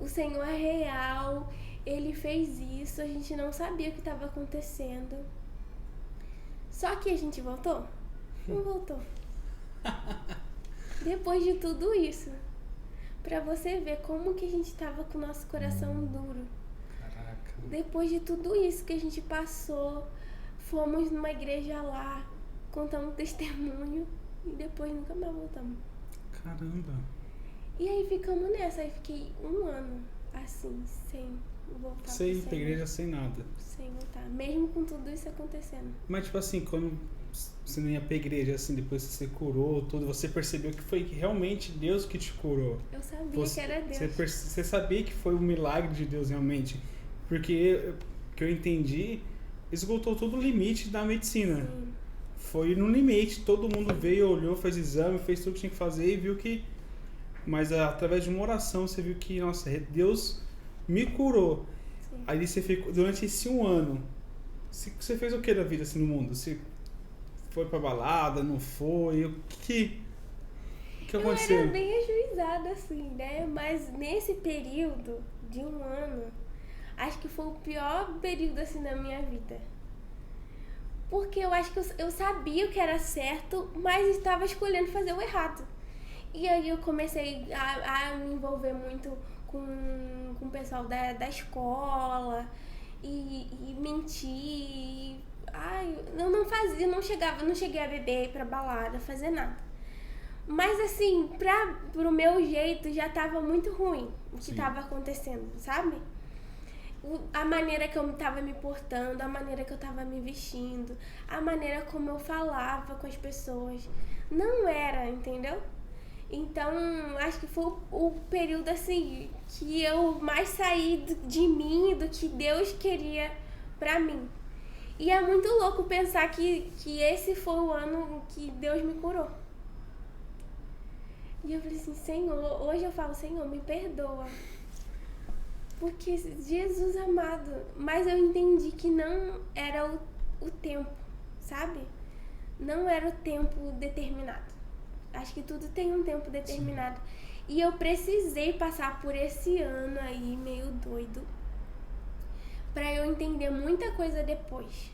Senhor é real, Ele fez isso, a gente não sabia o que estava acontecendo. Só que a gente voltou? Não voltou. Depois de tudo isso, pra você ver como que a gente tava com o nosso coração duro. Caraca. Depois de tudo isso que a gente passou, fomos numa igreja lá, contamos testemunho e depois nunca mais voltamos. Caramba. E aí ficamos nessa, aí fiquei 1 ano assim, sem voltar. Sem ir pra igreja, sem nada. Sem voltar, mesmo com tudo isso acontecendo. Mas tipo assim, quando você não ia pra igreja, assim, depois que você curou tudo, você percebeu que foi realmente Deus que te curou? Eu sabia que era Deus. Você sabia que foi um milagre de Deus realmente? Porque, que eu entendi, esgotou todo o limite da medicina. Sim. Foi no limite, todo mundo veio, olhou, fez exame, fez tudo que tinha que fazer e viu que... Mas através de uma oração você viu que, nossa, Deus me curou. Sim. Aí você ficou, durante esse 1 ano, você fez o que da vida assim no mundo? Você foi pra balada, não foi? O que aconteceu? Eu era bem ajuizada assim, né? Mas nesse período de 1 ano, acho que foi o pior período assim da minha vida. Porque eu acho que eu sabia o que era certo, mas estava escolhendo fazer o errado. E aí eu comecei a me envolver muito com o pessoal da escola e mentir. Ai, eu não fazia, não cheguei a beber, ir pra balada, fazer nada. Mas assim, pro meu jeito já tava muito ruim o que tava acontecendo, sabe? A maneira que eu tava me portando, a maneira que eu tava me vestindo, a maneira como eu falava com as pessoas. Não era, entendeu? Então, acho que foi o período, assim, que eu mais saí de mim, do que Deus queria pra mim. E é muito louco pensar que esse foi o ano que Deus me curou. E eu falei assim, Senhor, hoje eu falo, Senhor, me perdoa. Porque, Jesus amado, mas eu entendi que não era o tempo, sabe? Não era o tempo determinado. Acho que tudo tem um tempo determinado. Sim. E eu precisei passar por esse ano aí, meio doido, pra eu entender muita coisa depois.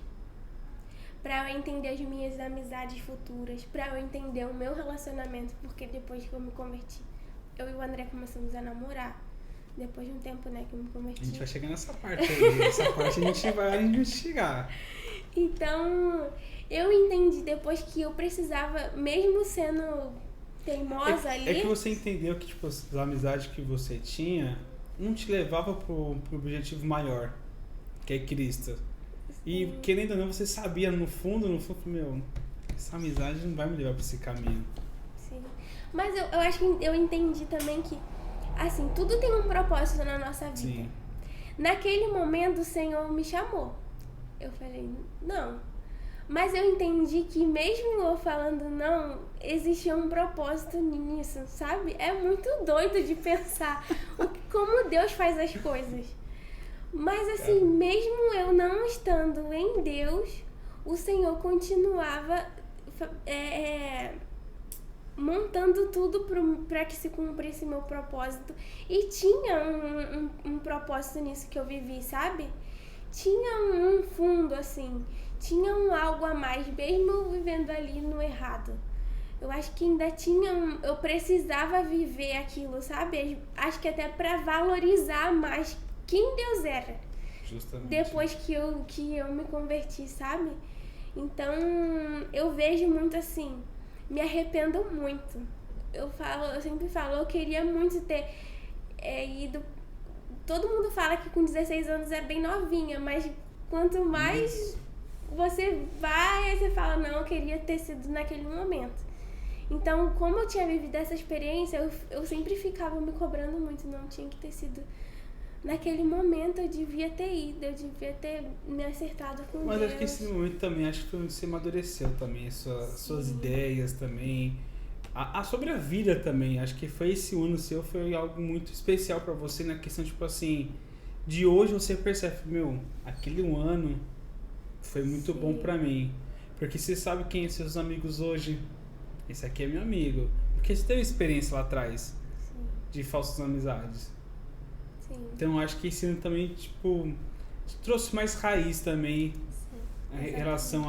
Pra eu entender as minhas amizades futuras, pra eu entender o meu relacionamento, porque depois que eu me converti, eu e o André começamos a namorar. Depois de um tempo, né, que eu me converti. A gente vai chegar nessa parte aí. Essa parte a gente vai investigar. Então, eu entendi depois que eu precisava, mesmo sendo teimosa ali... É que você entendeu que, tipo, as amizades que você tinha não te levava pro objetivo maior, que é Cristo. E, querendo ou não, você sabia, no fundo, meu, essa amizade não vai me levar pra esse caminho. Sim. Mas eu acho que eu entendi também que, assim, tudo tem um propósito na nossa vida. Sim. Naquele momento, o Senhor me chamou. Eu falei, não. Mas eu entendi que mesmo eu falando não, existia um propósito nisso, sabe? É muito doido de pensar como Deus faz as coisas. Mas assim, mesmo eu não estando em Deus, o Senhor continuava montando tudo para que se cumprisse meu propósito. E tinha um propósito nisso que eu vivi, sabe? Tinha um fundo, assim, tinha algo a mais, mesmo eu vivendo ali no errado. Eu acho que ainda tinha eu precisava viver aquilo, sabe? Acho que até para valorizar mais quem Deus era. Justamente. Depois que eu me converti, sabe? Então, eu vejo muito assim, me arrependo muito. Eu sempre falo, eu queria muito ter ido. Todo mundo fala que com 16 anos é bem novinha, mas quanto mais você vai, aí você fala, não, eu queria ter sido naquele momento. Então, como eu tinha vivido essa experiência, eu sempre ficava me cobrando muito, não tinha que ter sido naquele momento, eu devia ter ido, eu devia ter me acertado com Deus. Mas acho que esse momento também, acho que foi onde você amadureceu também, suas ideias também, sobre a vida também. Acho que foi esse ano seu, foi algo muito especial pra você na questão, tipo assim, de hoje você percebe, meu, aquele ano foi muito bom pra mim. Porque você sabe quem são seus amigos hoje. Esse aqui é meu amigo. Porque você teve experiência lá atrás de falsas amizades. Sim. Então acho que esse ano também, tipo, trouxe mais raiz também em relação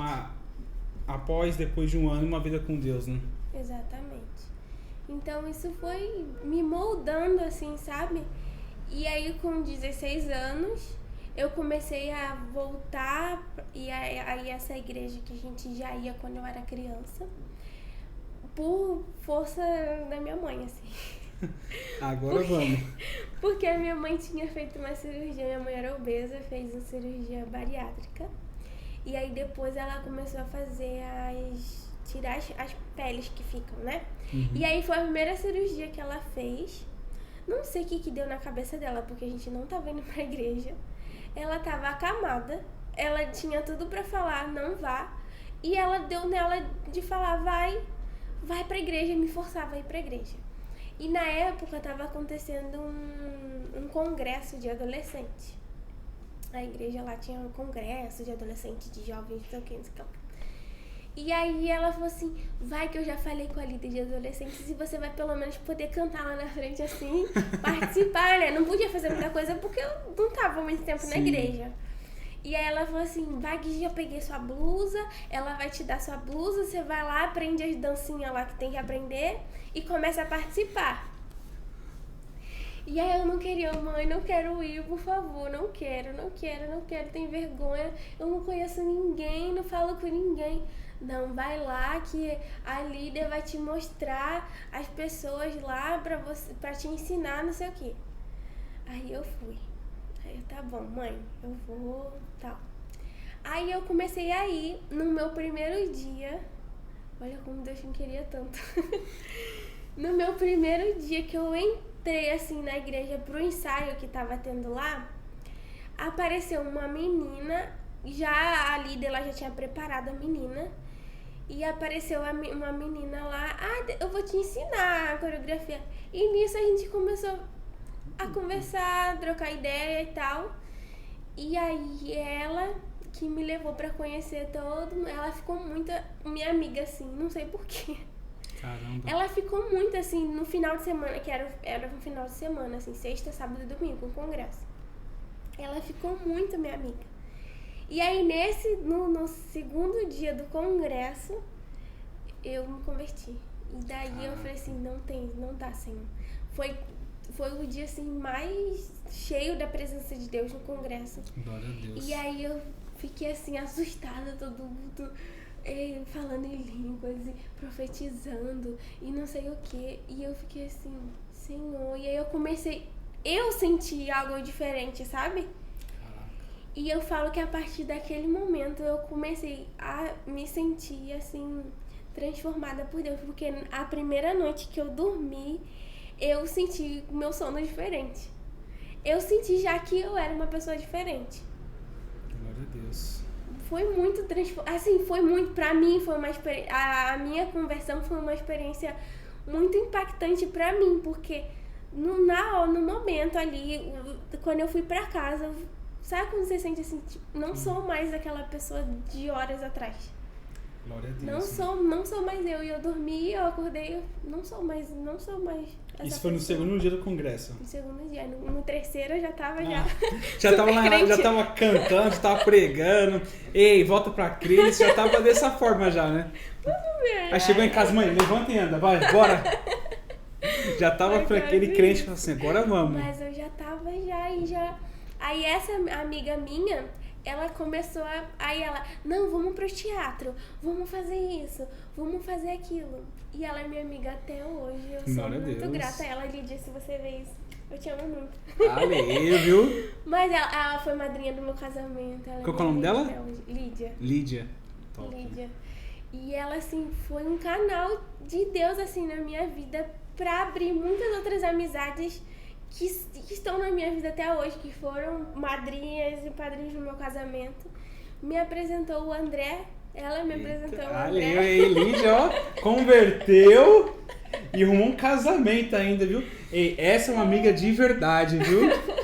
após, depois de um ano, uma vida com Deus, né? Exatamente. Então isso foi me moldando, assim, sabe? E aí com 16 anos eu comecei a voltar e aí essa igreja que a gente já ia quando eu era criança, por força da minha mãe, assim. Agora vamos. Porque a minha mãe tinha feito uma cirurgia, minha mãe era obesa, fez uma cirurgia bariátrica. E aí depois ela começou a fazer tirar as peles que ficam, né? Uhum. E aí foi a primeira cirurgia que ela fez. Não sei o que deu na cabeça dela, porque a gente não tava indo pra igreja. Ela tava acamada, ela tinha tudo pra falar, não vá. E ela deu nela de falar, vai pra igreja, me forçava a ir pra igreja. E na época tava acontecendo um congresso de adolescente. A igreja lá tinha um congresso de adolescente, de jovens, não sei o que, não sei o que. E aí ela falou assim, vai que eu já falei com a líder de adolescentes e você vai pelo menos poder cantar lá na frente assim, participar, né? Não podia fazer muita coisa porque eu não tava muito tempo na igreja. E aí ela falou assim, vai que já peguei sua blusa, ela vai te dar sua blusa, você vai lá, aprende as dancinhas lá que tem que aprender e começa a participar. E aí eu não queria, mãe, não quero ir, por favor, não quero, tenho vergonha, eu não conheço ninguém, não falo com ninguém. Não, vai lá que a líder vai te mostrar as pessoas lá pra te ensinar, não sei o quê. Aí eu fui. Aí eu, tá bom, mãe, eu vou, tal. Aí eu comecei a ir no meu primeiro dia. Olha como Deus me queria tanto. No meu primeiro dia que eu entrei assim na igreja pro ensaio que tava tendo lá, apareceu uma menina, já a líder ela já tinha preparado a menina. E apareceu uma menina lá, eu vou te ensinar a coreografia. E nisso a gente começou a conversar, trocar ideia e tal. E aí ela, que me levou pra conhecer ela ficou muito minha amiga, assim, não sei porquê. Caramba. Ela ficou muito, assim, no final de semana, que era um final de semana, assim, sexta, sábado e domingo, um congresso. ela ficou muito minha amiga. E aí, no segundo dia do congresso, eu me converti. E daí eu falei assim, não dá, Senhor. Foi o dia, assim, mais cheio da presença de Deus no congresso. Glória a Deus. E aí eu fiquei, assim, assustada, todo mundo falando em línguas e profetizando e não sei o quê. E eu fiquei assim, Senhor. E aí eu senti algo diferente, sabe? E eu falo que a partir daquele momento eu comecei a me sentir, assim, transformada por Deus. Porque a primeira noite que eu dormi, eu senti o meu sono diferente. Eu senti já que eu era uma pessoa diferente. Glória a Deus. Foi muito assim, foi muito, pra mim foi uma experiência, a minha conversão foi uma experiência muito impactante pra mim, porque no momento ali, quando eu fui pra casa, sabe quando você sente assim, tipo, não sou mais aquela pessoa de horas atrás. Glória a Deus. Não sou mais eu. E eu dormi, eu acordei, eu não sou mais essa Isso foi no segundo dia do congresso? No segundo dia. No terceiro eu já tava já tava lá, já tava cantando, já tava pregando. Ei, volta pra Cristo, já tava dessa forma já, né? Aí chegou em casa, mãe, levanta e anda, vai, bora. Já tava pra aquele crente falando assim, agora vamos. Mas eu já tava já. Aí essa amiga minha, ela começou aí ela, não, vamos pro teatro, vamos fazer isso, vamos fazer aquilo. E ela é minha amiga até hoje, eu sou muito grata a ela. Lídia, se você vê isso, eu te amo muito. Valeu, viu? Mas ela foi madrinha do meu casamento. Qual é o nome dela? Lídia. Top. Lídia. E ela, assim, foi um canal de Deus, assim, na minha vida, pra abrir muitas outras amizades que estão na minha vida até hoje, que foram madrinhas e padrinhos do meu casamento. Me apresentou o André, ela me apresentou o André. Aí, Lídia, ó, converteu e arrumou um casamento ainda, viu? Ei, essa é uma amiga de verdade, viu?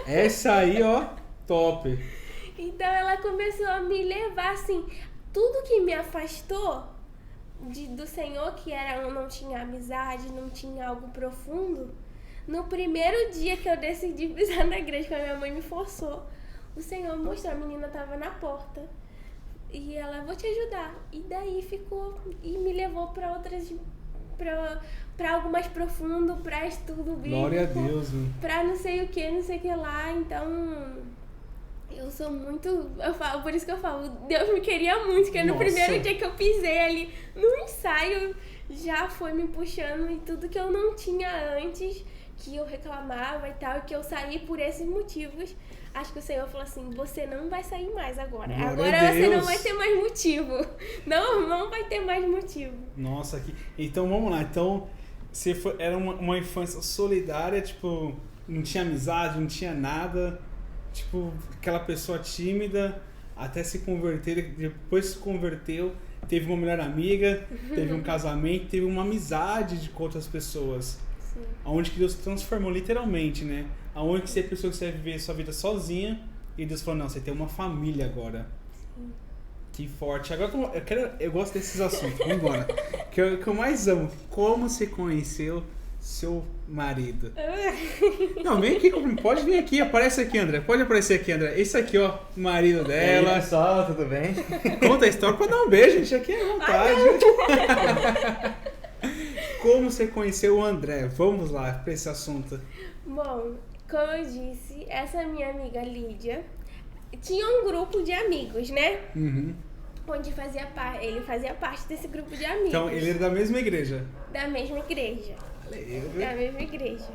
Essa aí, ó, top. Então ela começou a me levar, assim, tudo que me afastou do Senhor, que era, eu não tinha amizade, não tinha algo profundo. No primeiro dia que eu decidi pisar na igreja, quando a minha mãe me forçou, o Senhor mostrou, a menina tava na porta. E ela, vou te ajudar. E daí ficou, e me levou pra outras, pra algo mais profundo, pra estudo bíblico. Glória a Deus, meu. Pra não sei o que lá. Então, eu sou muito, por isso que eu falo, Deus me queria muito, porque no primeiro dia que eu pisei ali no ensaio, já foi me puxando e tudo que eu não tinha antes, que eu reclamava e tal, e que eu saí por esses motivos. Acho que o Senhor falou assim, você não vai sair mais agora. Glória agora você não vai ter mais motivo. Não vai ter mais motivo. Nossa, então vamos lá. Então, era uma infância solidária, tipo, não tinha amizade, não tinha nada. Tipo, aquela pessoa tímida, até se converter, depois se converteu, teve uma melhor amiga, teve um casamento, teve uma amizade com outras pessoas. Sim. Onde que Deus transformou literalmente, né? Aonde que você pensou que você ia viver sua vida sozinha e Deus falou, não, você tem uma família agora. Sim. Que forte. Agora eu gosto desses assuntos, vamos embora. Que eu mais amo, como você conheceu seu marido? Não, vem aqui, pode vir aqui, aparece aqui, André. Pode aparecer aqui, André. Esse aqui, ó, o marido dela. E aí, pessoal, tudo bem? Conta a história pra dar um beijo, gente. Aqui é à vontade. Como você conheceu o André? Vamos lá pra esse assunto. Bom, como eu disse, essa minha amiga Lídia tinha um grupo de amigos, né? Uhum. Onde ele fazia parte desse grupo de amigos. Então, ele era da mesma igreja? Da mesma igreja. Da mesma igreja.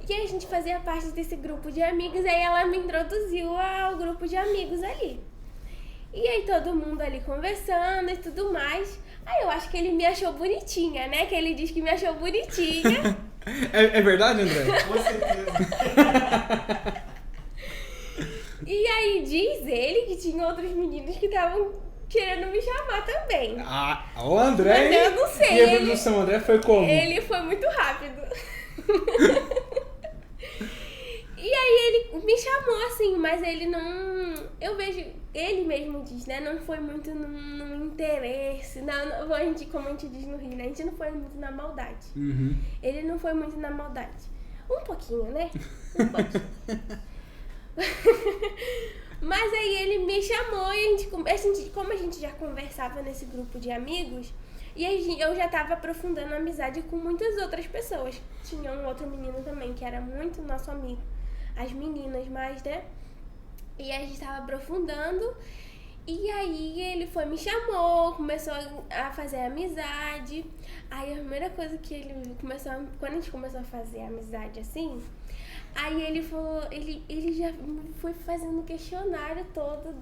E aí a gente fazia parte desse grupo de amigos, aí ela me introduziu ao grupo de amigos ali. E aí todo mundo ali conversando e tudo mais. Aí eu acho que ele me achou bonitinha, né? Que ele diz que me achou bonitinha. É verdade, André? Com certeza. E aí diz ele que tinha outros meninos que estavam querendo me chamar também. Ah, o André. Mas eu não sei. E a produção André foi como? Ele foi muito rápido. E aí ele me chamou assim, mas ele não... Eu vejo... Ele mesmo diz, né? Não foi muito no interesse. Não, a gente, como a gente diz no Rio, né? A gente não foi muito na maldade. Uhum. Ele não foi muito na maldade. Um pouquinho, né? Um pouquinho. Mas aí ele me chamou e como a gente já conversava nesse grupo de amigos, e eu já tava aprofundando a amizade com muitas outras pessoas. Tinha um outro menino também, que era muito nosso amigo. As meninas mais, né? E a gente tava aprofundando. E aí ele me chamou, começou a fazer amizade. Aí a primeira coisa que quando a gente começou a fazer amizade assim, aí ele falou, ele já foi fazendo o questionário todo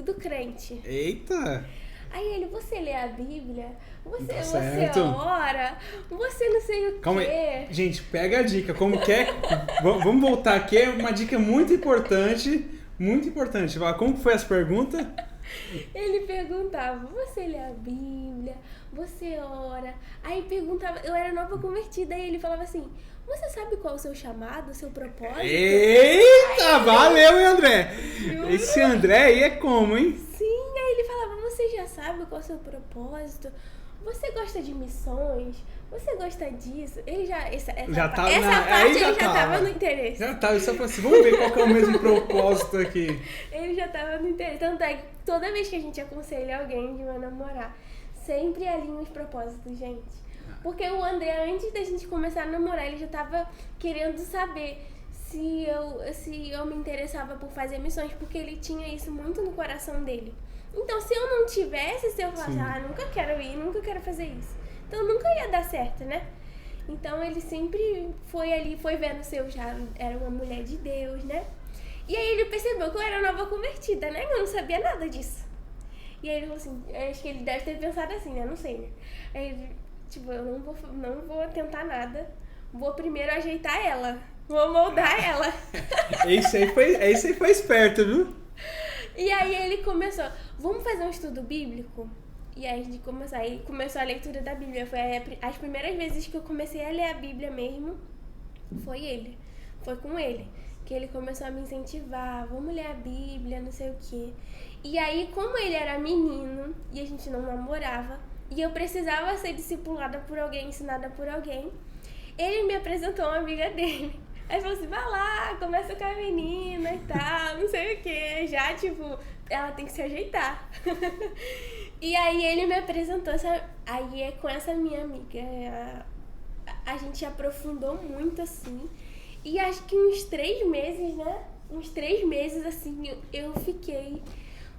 do crente. Eita! Aí você lê a Bíblia, você certo. ora, você não sei o Calma quê. aí. Gente, pega a dica. Como que é? Vamos voltar aqui, é uma dica muito importante. Muito importante. Como foi essa pergunta? Ele perguntava, você lê a Bíblia, você ora. Aí perguntava, eu era nova convertida, aí ele falava assim, você sabe qual é o seu chamado, o seu propósito? Eita, aí valeu, hein, André? Juro? Esse André aí é como, hein? Sim, aí ele falava, você já sabe qual é o seu propósito? Você gosta de missões? Você gosta disso? Ele essa parte ele já tava no interesse. Já tava, só falou assim, vamos ver qual que é o mesmo propósito aqui. Ele já tava no interesse. Tanto é que toda vez que a gente aconselha alguém de namorar, sempre alinha os propósitos, gente. Porque o André, antes da gente começar a namorar, ele já tava querendo saber se eu me interessava por fazer missões, porque ele tinha isso muito no coração dele. Então, se eu não tivesse, se eu falasse, nunca quero ir, nunca quero fazer isso. Então, nunca ia dar certo, né? Então, ele sempre foi vendo se eu já era uma mulher de Deus, né? E aí, ele percebeu que eu era nova convertida, né? Eu não sabia nada disso. E aí, ele falou assim, acho que ele deve ter pensado assim, né? Não sei, né? Aí, ele, tipo, eu não vou tentar nada. Vou primeiro ajeitar ela. Vou moldar ela. Esse aí foi esperto, viu? E aí ele começou, vamos fazer um estudo bíblico? E aí a gente começou a leitura da Bíblia. Foi as primeiras vezes que eu comecei a ler a Bíblia mesmo, foi com ele. Que ele começou a me incentivar, vamos ler a Bíblia, não sei o quê. E aí, como ele era menino e a gente não namorava, e eu precisava ser discipulada por alguém, ensinada por alguém, ele me apresentou uma amiga dele. Aí falou assim, vai lá, começa com a menina e tal, não sei o que. Já, tipo, ela tem que se ajeitar. E aí ele me apresentou, aí com essa minha amiga, a gente aprofundou muito, assim. E acho que uns 3 meses, né? Uns 3 meses, assim, eu fiquei...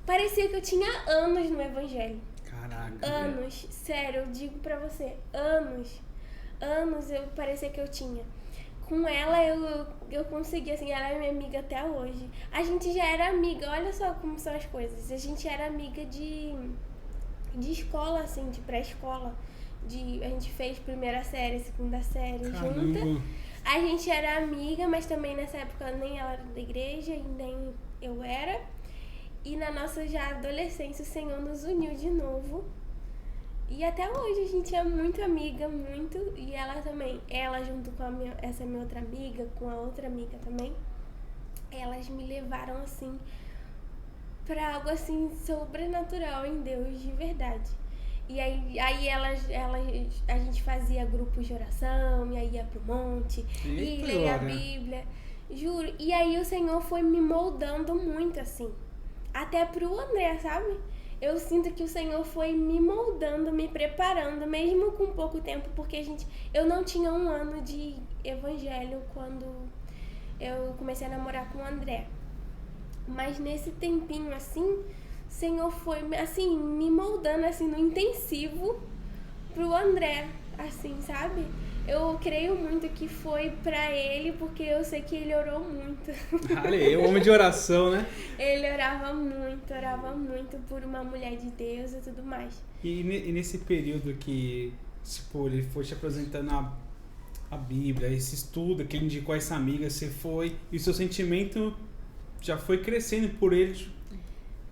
Parecia que eu tinha anos no Evangelho. Caraca. Anos, sério, eu digo pra você, anos parecia que eu tinha. Com ela eu consegui, assim, ela é minha amiga até hoje. A gente já era amiga, olha só como são as coisas. A gente era amiga de escola, assim, de pré-escola. A gente fez primeira série, segunda série junta. A gente era amiga, mas também nessa época nem ela era da igreja e nem eu era. E na nossa já adolescência o Senhor nos uniu de novo. E até hoje a gente é muito amiga, muito. E ela também, ela junto com essa minha outra amiga, com a outra amiga também, elas me levaram assim pra algo assim sobrenatural em Deus de verdade. E aí a gente fazia grupos de oração, e aí ia pro monte, e lia a Bíblia, juro. E aí o Senhor foi me moldando muito assim, até pro André, sabe? Eu sinto que o Senhor foi me moldando, me preparando, mesmo com pouco tempo, porque eu não tinha 1 ano de evangelho quando eu comecei a namorar com o André. Mas nesse tempinho, assim, o Senhor foi, assim, me moldando, assim, no intensivo pro André, assim, sabe? Eu creio muito que foi pra ele, porque eu sei que ele orou muito. Ale, o homem de oração, né? Ele orava muito por uma mulher de Deus e tudo mais. E nesse período que, tipo, ele foi te apresentando a Bíblia, esse estudo que ele indicou a essa amiga, você foi, e o seu sentimento já foi crescendo por ele?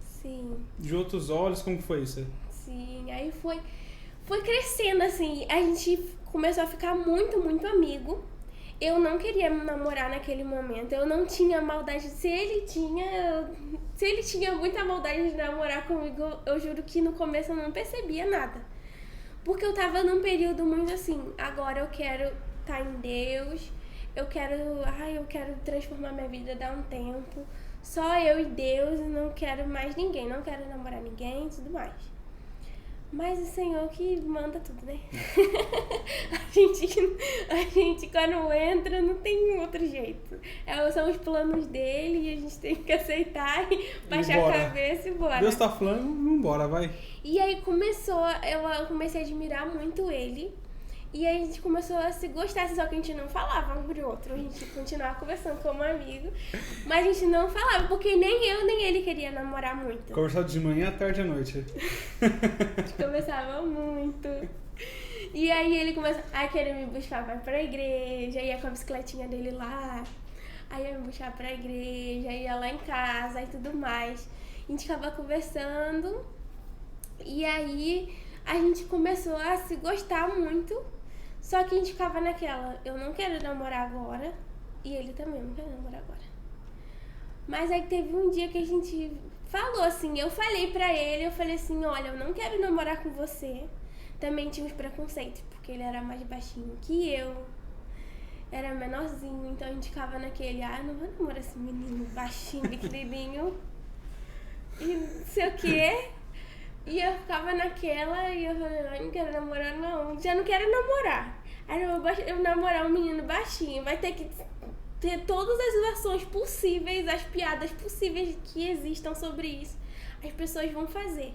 Sim. De outros olhos, como foi isso? Sim, aí foi crescendo, assim, a gente começou a ficar muito, muito amigo. Eu não queria me namorar naquele momento, eu não tinha maldade. Se ele tinha muita maldade de namorar comigo, eu juro que no começo eu não percebia nada. Porque eu tava num período muito assim, agora eu quero estar em Deus, eu quero transformar minha vida, dar um tempo. Só eu e Deus, não quero mais ninguém, não quero namorar ninguém e tudo mais. Mas o Senhor que manda tudo, né? a gente quando entra não tem outro jeito. São os planos dele e a gente tem que aceitar e baixar a cabeça e bora. Deus tá falando, vambora, vai. E aí eu comecei a admirar muito ele. E aí a gente começou a se gostar, só que a gente não falava um pro outro. A gente continuava conversando como amigo, mas a gente não falava, porque nem eu nem ele queria namorar muito. Conversava de manhã, tarde à noite. A gente conversava muito. E aí ele começou a querer me buscar pra igreja, ia com a bicicletinha dele lá. Aí ia me buscar pra igreja, ia lá em casa e tudo mais. A gente ficava conversando e aí a gente começou a se gostar muito. Só que a gente ficava naquela, eu não quero namorar agora, e ele também não quer namorar agora. Mas aí teve um dia que a gente falou assim, eu falei pra ele, eu falei assim, olha, eu não quero namorar com você. Também tinha uns preconceitos, porque ele era mais baixinho que eu, era menorzinho, então a gente ficava naquele, eu não vou namorar esse menino baixinho, pequenininho, e não sei o quê. E eu ficava naquela e eu falei, não quero namorar não, já não quero namorar. Aí eu namorar um menino baixinho, vai ter que ter todas as versões possíveis, as piadas possíveis que existam sobre isso. As pessoas vão fazer.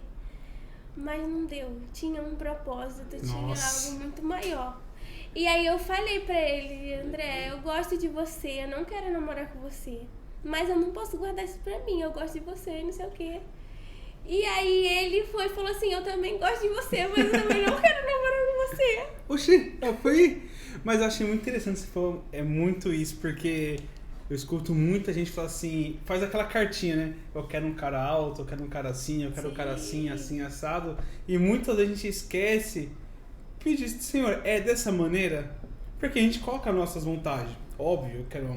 Mas não deu, tinha um propósito, tinha algo muito maior. E aí eu falei pra ele, André, eu gosto de você, eu não quero namorar com você. Mas eu não posso guardar isso pra mim, eu gosto de você, não sei o quê. E aí ele falou assim, eu também gosto de você, mas eu também não quero namorar com você. Oxi, foi. Mas eu achei muito interessante você falou, é muito isso, porque eu escuto muita gente falar assim, faz aquela cartinha, né? Eu quero um cara alto, eu quero um cara assim, eu quero um cara assim, assim, assado. E muitas vezes a gente esquece, pedir, Senhor, é dessa maneira? Porque a gente coloca as nossas vontades. Óbvio, eu quero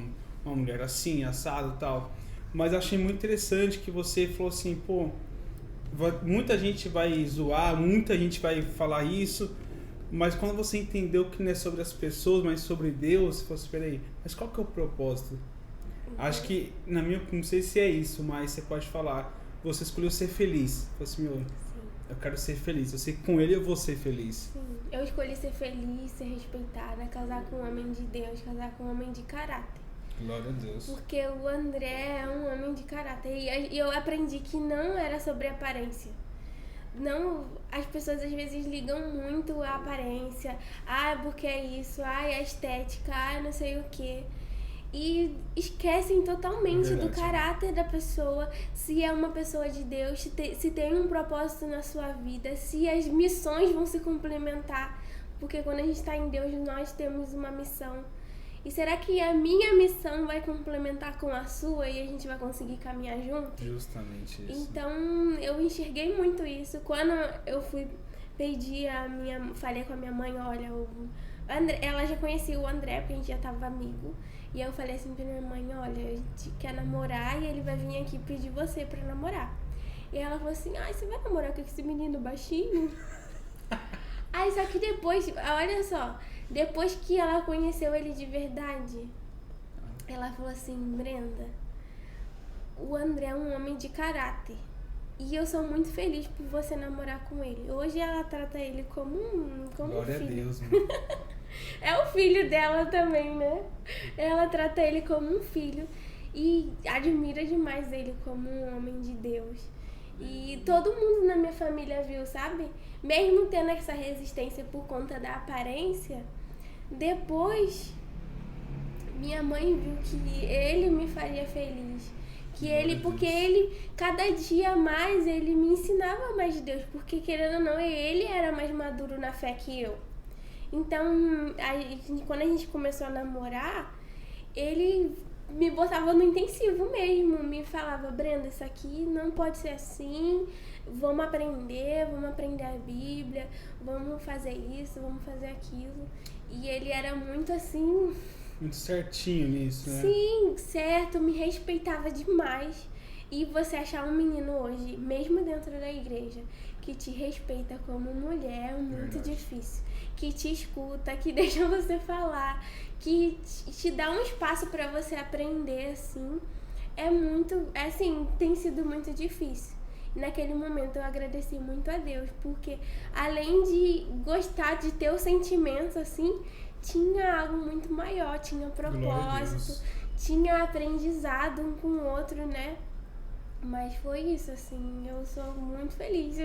uma mulher assim, assado e tal. Mas eu achei muito interessante que você falou assim, pô, muita gente vai zoar, muita gente vai falar isso, mas quando você entendeu que não é sobre as pessoas, mas sobre Deus, você falou assim, peraí, mas qual que é o propósito? Acho que, não sei se é isso, mas você pode falar, você escolheu ser feliz. Falei assim, eu quero ser feliz, eu sei que com ele eu vou ser feliz. Sim, eu escolhi ser feliz, ser respeitada, casar com um homem de Deus, casar com um homem de caráter. Glória a Deus. Porque o André é um homem de caráter. E eu aprendi que não era sobre aparência. Não, as pessoas às vezes ligam muito à aparência. Porque é isso, é estética, não sei o quê. E esquecem totalmente do caráter da pessoa, se é uma pessoa de Deus, se tem um propósito na sua vida, se as missões vão se complementar. Porque quando a gente está em Deus, nós temos uma missão. E será que a minha missão vai complementar com a sua e a gente vai conseguir caminhar junto? Justamente isso. Então, eu enxerguei muito isso. Quando eu falei com a minha mãe, olha, ela já conhecia o André, porque a gente já tava amigo. E eu falei assim pra minha mãe, olha, a gente quer namorar e ele vai vir aqui pedir você pra namorar. E ela falou assim, você vai namorar com esse menino baixinho? Só que depois, olha só, depois que ela conheceu ele de verdade, ela falou assim, Brenda, o André é um homem de caráter. E eu sou muito feliz por você namorar com ele. Hoje ela trata ele como um filho. Glória a Deus, mano. É o filho dela também, né? Ela trata ele como um filho e admira demais ele como um homem de Deus. E todo mundo na minha família viu, sabe? Mesmo tendo essa resistência por conta da aparência, depois minha mãe viu que ele me faria feliz. Porque ele, cada dia mais, ele me ensinava mais de Deus. Porque, querendo ou não, ele era mais maduro na fé que eu. Então, quando a gente começou a namorar, ele me botava no intensivo mesmo. Me falava, Brenda, isso aqui não pode ser assim. Vamos aprender a Bíblia. Vamos fazer isso, vamos fazer aquilo. E ele era muito assim... Muito certinho nisso, né? Sim, certo, me respeitava demais. E você achar um menino hoje, mesmo dentro da igreja, que te respeita como mulher é muito Verdade. difícil. Que te escuta, que deixa você falar, que te dá um espaço pra você aprender, assim. Tem sido muito difícil. E naquele momento eu agradeci muito a Deus, porque além de gostar de ter o sentimento, assim, tinha algo muito maior, tinha propósito, tinha aprendizado um com o outro, né? Mas foi isso, assim, eu sou muito feliz.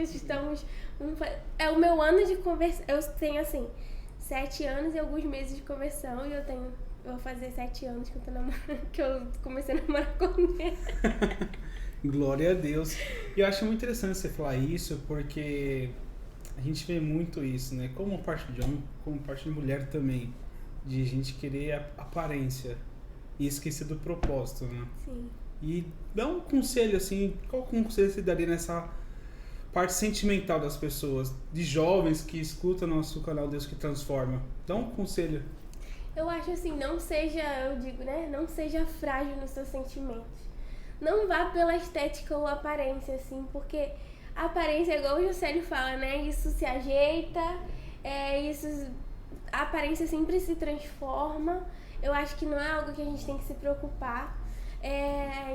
É o meu ano de conversão. Eu tenho, assim, 7 anos e alguns meses de conversão. E eu vou fazer 7 anos que eu tô que eu comecei a namorar com ele. Glória a Deus. E eu acho muito interessante você falar isso, porque a gente vê muito isso, né? Como parte de homem, como parte de mulher também. De gente querer a aparência e esquecer do propósito, né? Sim. E dá um conselho, assim, qual conselho você daria nessa parte sentimental das pessoas, de jovens que escutam nosso canal Deus que Transforma? Dá um conselho. Eu acho assim, não seja frágil nos seus sentimentos. Não vá pela estética ou aparência, assim, porque a aparência, igual o Juscelio fala, né? Isso se ajeita, a aparência sempre se transforma. Eu acho que não é algo que a gente tem que se preocupar.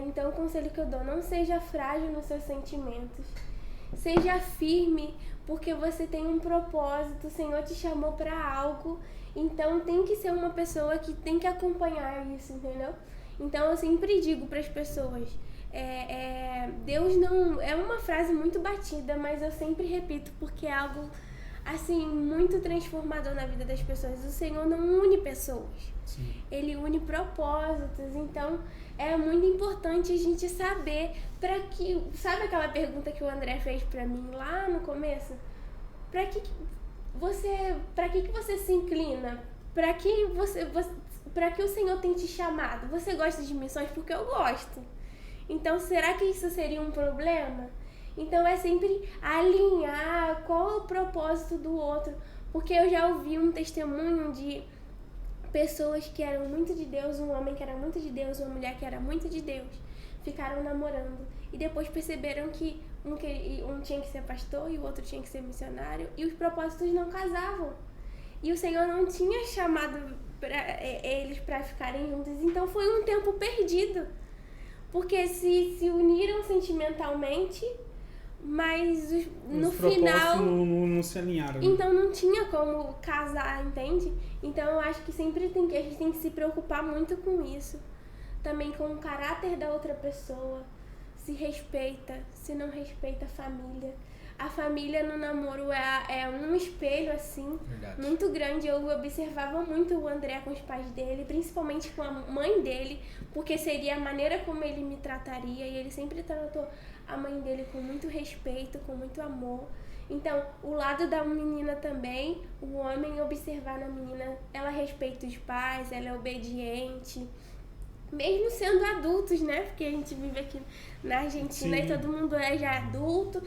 Então o conselho que eu dou, não seja frágil nos seus sentimentos. Seja firme, porque você tem um propósito, o Senhor te chamou para algo, então tem que ser uma pessoa que tem que acompanhar isso, entendeu? Então eu sempre digo para as pessoas, Deus não... É uma frase muito batida, mas eu sempre repito, porque é algo, assim, muito transformador na vida das pessoas. O Senhor não une pessoas. Sim. Ele une propósitos, então é muito importante a gente saber para que... Sabe aquela pergunta que o André fez para mim lá no começo? Para que você se inclina? Para que o Senhor tem te chamado? Você gosta de missões? Porque eu gosto. Então, será que isso seria um problema? Então, é sempre alinhar qual é o propósito do outro. Porque eu já ouvi um testemunho de pessoas que eram muito de Deus, um homem que era muito de Deus, uma mulher que era muito de Deus, ficaram namorando e depois perceberam que um tinha que ser pastor e o outro tinha que ser missionário e os propósitos não casavam. E o Senhor não tinha chamado eles para ficarem juntos, então foi um tempo perdido. Porque se uniram sentimentalmente, mas no final não se alinharam. Então não tinha como casar, entende? Então eu acho que a gente tem que se preocupar muito com isso. Também com o caráter da outra pessoa. Se respeita, se não respeita a família. A família no namoro é um espelho, assim, Verdade. muito grande. Eu observava muito o André com os pais dele, principalmente com a mãe dele, porque seria a maneira como ele me trataria, e ele sempre tratou a mãe dele com muito respeito, com muito amor. Então, o lado da menina também, o homem observar na menina, ela respeita os pais, ela é obediente, mesmo sendo adultos, né? Porque a gente vive aqui na Argentina. Sim. E todo mundo já adulto,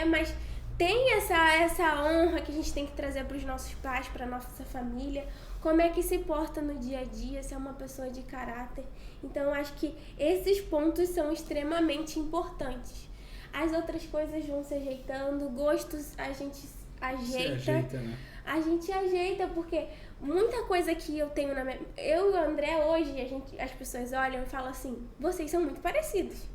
mas tem essa honra que a gente tem que trazer para os nossos pais, para nossa família. Como é que se porta no dia a dia, se é uma pessoa de caráter. Então, eu acho que esses pontos são extremamente importantes. As outras coisas vão se ajeitando, gostos a gente ajeita. Se ajeita, né? A gente ajeita, porque muita coisa que eu tenho na minha... Eu e o André hoje, as pessoas olham e falam assim, vocês são muito parecidos.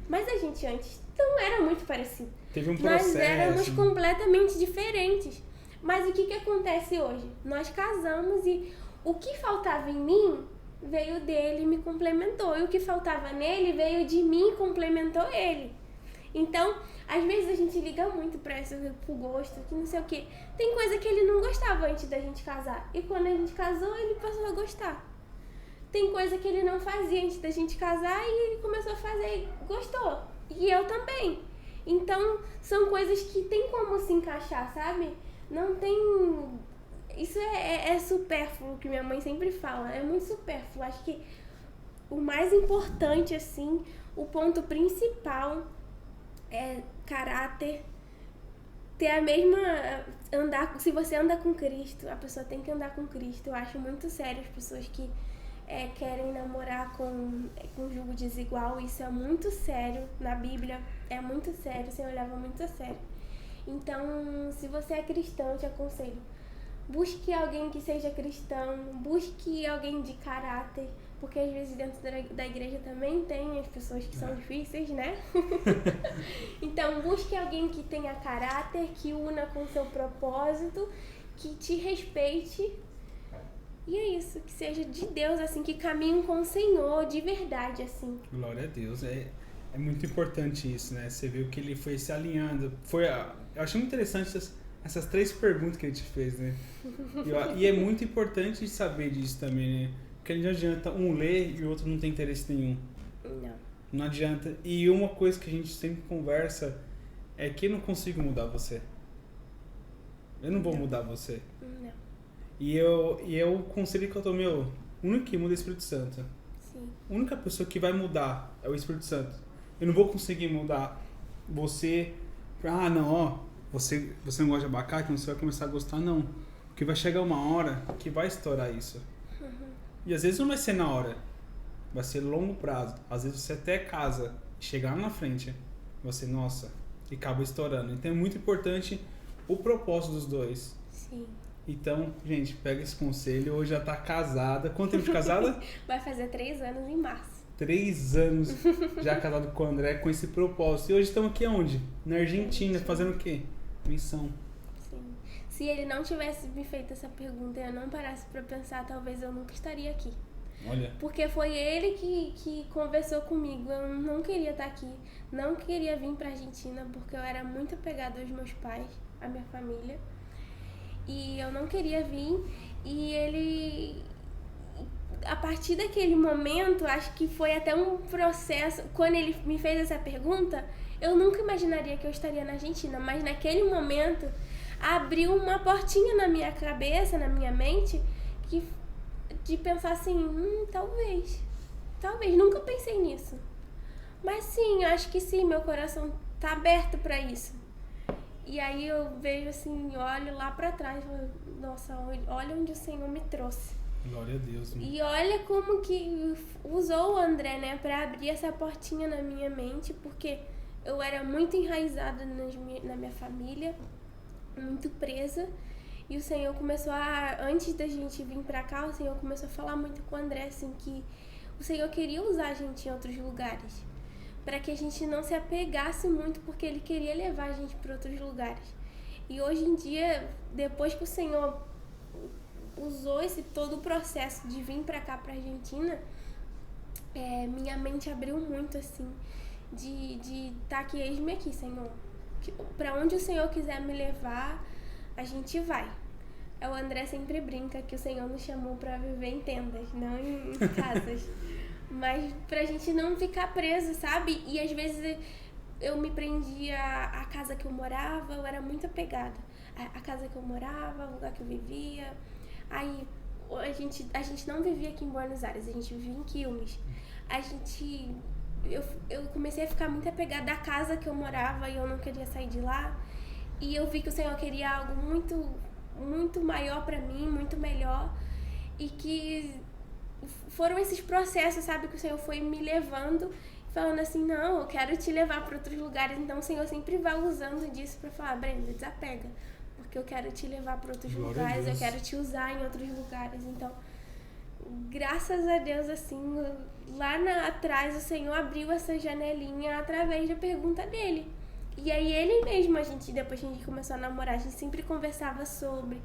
Mas a gente antes não era muito parecido. Teve um processo. Nós éramos completamente diferentes. Mas o que acontece hoje? Nós casamos e o que faltava em mim veio dele e me complementou. E o que faltava nele veio de mim e complementou ele. Então, às vezes a gente liga muito pro gosto, que não sei o quê. Tem coisa que ele não gostava antes da gente casar. E quando a gente casou, ele passou a gostar. Tem coisa que ele não fazia antes da gente casar e ele começou a fazer e gostou. E eu também. Então, são coisas que tem como se encaixar, sabe? Não tem... Isso é supérfluo, que minha mãe sempre fala. É muito supérfluo. Acho que o mais importante, assim, o ponto principal é caráter, ter a mesma... Se você anda com Cristo, a pessoa tem que andar com Cristo. Eu acho muito sério as pessoas que querem namorar com julgo desigual. Isso é muito sério na Bíblia, é muito sério, o Senhor leva muito a sério. Então, se você é cristão, eu te aconselho, busque alguém que seja cristão, busque alguém de caráter, porque às vezes dentro da igreja também tem as pessoas que são difíceis, né? Então, busque alguém que tenha caráter, que una com o seu propósito, que te respeite. E é isso, que seja de Deus, assim, que caminhe com o Senhor, de verdade, assim. Glória a Deus. É muito importante isso, né? Você viu que ele foi se alinhando. Eu achei muito interessante essas 3 perguntas que ele te fez, né? E é muito importante saber disso também, né? Porque não adianta um ler e o outro não tem interesse nenhum. Não adianta. E uma coisa que a gente sempre conversa é que eu não consigo mudar você. Eu não vou mudar você. Não. E o conselho que eu tomei, o único que muda é o Espírito Santo. Sim. A única pessoa que vai mudar é o Espírito Santo. Eu não vou conseguir mudar você. Você não gosta de abacate, então você vai começar a gostar, não. Porque vai chegar uma hora que vai estourar isso. E às vezes não vai ser na hora. Vai ser longo prazo. Às vezes você até casa, chegar lá na frente, você, nossa, e acaba estourando. Então é muito importante o propósito dos dois. Sim. Então, gente, pega esse conselho. Hoje já tá casada. Quanto tempo de casada? Vai fazer 3 anos em março. 3 anos já casado com o André, com esse propósito. E hoje estamos aqui onde? Na Argentina, fazendo o quê? Missão. Sim. Se ele não tivesse me feito essa pergunta e eu não parasse pra pensar, talvez eu nunca estaria aqui. Olha. Porque foi ele que conversou comigo. Eu não queria estar aqui. Não queria vir pra Argentina porque eu era muito apegada aos meus pais, à minha família. E eu não queria vir. E ele... A partir daquele momento, acho que foi até um processo... Quando ele me fez essa pergunta, eu nunca imaginaria que eu estaria na Argentina. Mas naquele momento, abriu uma portinha na minha cabeça, na minha mente, de pensar assim, talvez. Nunca pensei nisso. Mas sim, acho que sim, meu coração tá aberto pra isso. E aí eu vejo assim, olho lá pra trás e falo, nossa, olha onde o Senhor me trouxe. Glória a Deus. Né? E olha como que usou o André, né, pra abrir essa portinha na minha mente, porque eu era muito enraizada na minha família, muito presa. E o Senhor começou antes da gente vir pra cá, o Senhor começou a falar muito com o André, assim, que o Senhor queria usar a gente em outros lugares, para que a gente não se apegasse muito, porque Ele queria levar a gente para outros lugares. E hoje em dia, depois que o Senhor usou todo o processo de vir pra cá, pra Argentina, minha mente abriu muito, assim, de tá aqui, eis-me aqui, Senhor. Pra onde o Senhor quiser me levar, a gente vai. O André sempre brinca que o Senhor nos chamou pra viver em tendas, não em casas. Mas pra gente não ficar preso, sabe? E às vezes eu me prendia à casa que eu morava, eu era muito apegada. A casa que eu morava, o lugar que eu vivia. Aí a gente não vivia aqui em Buenos Aires, a gente vivia em Quilmes. Eu comecei a ficar muito apegada à casa que eu morava e eu não queria sair de lá. E eu vi que o Senhor queria algo muito, muito maior pra mim, muito melhor. E que foram esses processos, sabe, que o Senhor foi me levando, falando assim, não, eu quero te levar para outros lugares. Então o Senhor sempre vai usando disso pra falar, Brenda, desapega, porque eu quero te levar para outros lugares, eu quero te usar em outros lugares. Então, graças a Deus, assim, lá atrás o Senhor abriu essa janelinha através da pergunta dele. E aí ele mesmo, depois que a gente começou a namorar, a gente sempre conversava sobre,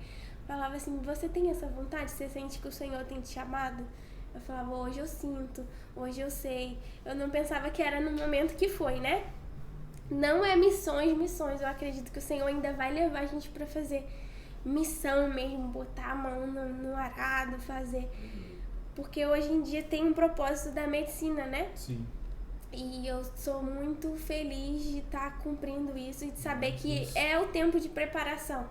falava assim, você tem essa vontade? Você sente que o Senhor tem te chamado? Eu falava, hoje eu sinto, hoje eu sei. Eu não pensava que era no momento que foi, né? Não é missões. Eu acredito que o Senhor ainda vai levar a gente pra fazer missão mesmo, botar a mão no arado, fazer. Porque hoje em dia tem um propósito da medicina, né? Sim. E eu sou muito feliz de estar cumprindo isso e de saber que é o tempo de preparação.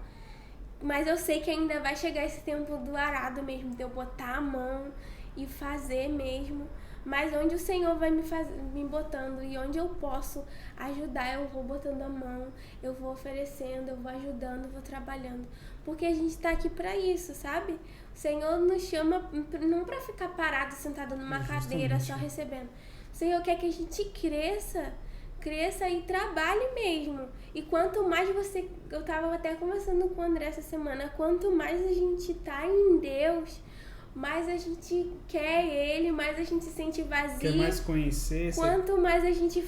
Mas eu sei que ainda vai chegar esse tempo do arado mesmo, de eu botar a mão e fazer mesmo. Mas onde o Senhor vai me botando e onde eu posso ajudar, eu vou botando a mão, eu vou oferecendo, eu vou ajudando, eu vou trabalhando. Porque a gente tá aqui pra isso, sabe? O Senhor nos chama não pra ficar parado, sentado numa cadeira, só recebendo. O Senhor quer que a gente cresça cresça e trabalhe mesmo. E quanto mais você... Eu tava até conversando com o André essa semana. Quanto mais a gente tá em Deus, mais a gente quer Ele, mais a gente se sente vazio. Quer mais conhecer. Quanto mais a gente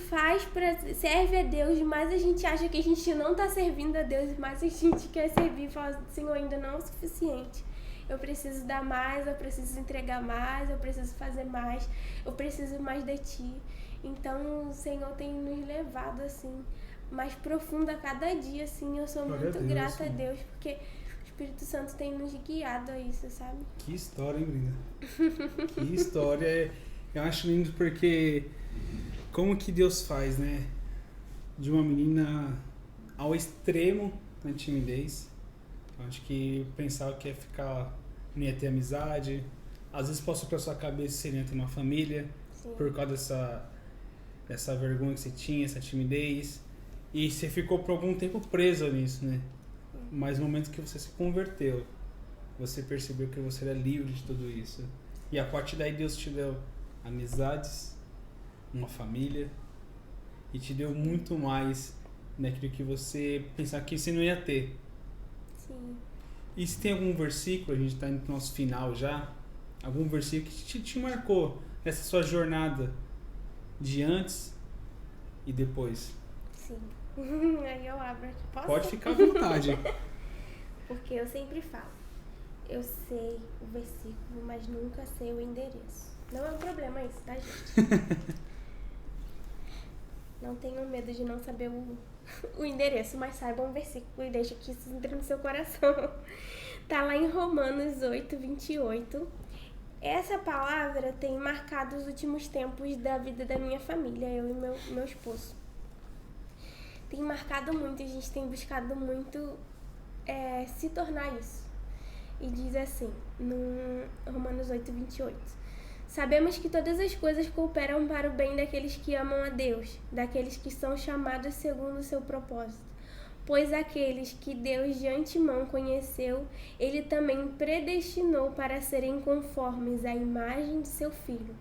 serve a Deus, mais a gente acha que a gente não tá servindo a Deus, mais a gente quer servir e falar, Senhor, ainda não é o suficiente. Eu preciso dar mais, eu preciso entregar mais, eu preciso fazer mais, eu preciso mais de Ti. Então, o Senhor tem nos levado, assim, mais profundo a cada dia, assim. Eu sou muito grata a Deus, porque o Espírito Santo tem nos guiado a isso, sabe? Que história, hein, Brenda? Que história. Eu acho lindo porque como que Deus faz, né? De uma menina ao extremo na timidez. Eu acho que pensava que ia ficar, não ia ter amizade. Às vezes passou pela sua cabeça seria ter uma família. Sim. Por causa dessa vergonha que você tinha, essa timidez. E você ficou por algum tempo preso nisso, né? Mas no momento que você se converteu, você percebeu que você era livre de tudo isso. E a partir daí Deus te deu amizades, uma família, e te deu muito mais daquilo que você pensava que você não ia ter. Sim. E se tem algum versículo, a gente está indo pro nosso final já, algum versículo que te marcou nessa sua jornada de antes e depois? Sim. Aí eu abro aqui. Posso? Pode ficar à vontade. Porque eu sempre falo, eu sei o versículo, mas nunca sei o endereço. Não é um problema isso, tá, gente? Não tenham medo de não saber o endereço, mas saibam o versículo e deixa que isso entre no seu coração. Tá lá em Romanos 8, 28. Essa palavra tem marcado os últimos tempos da vida da minha família, eu e meu esposo. Tem marcado muito, a gente tem buscado muito se tornar isso. E diz assim, no Romanos 8, 28. Sabemos que todas as coisas cooperam para o bem daqueles que amam a Deus, daqueles que são chamados segundo o seu propósito. Pois aqueles que Deus de antemão conheceu, Ele também predestinou para serem conformes à imagem de seu Filho,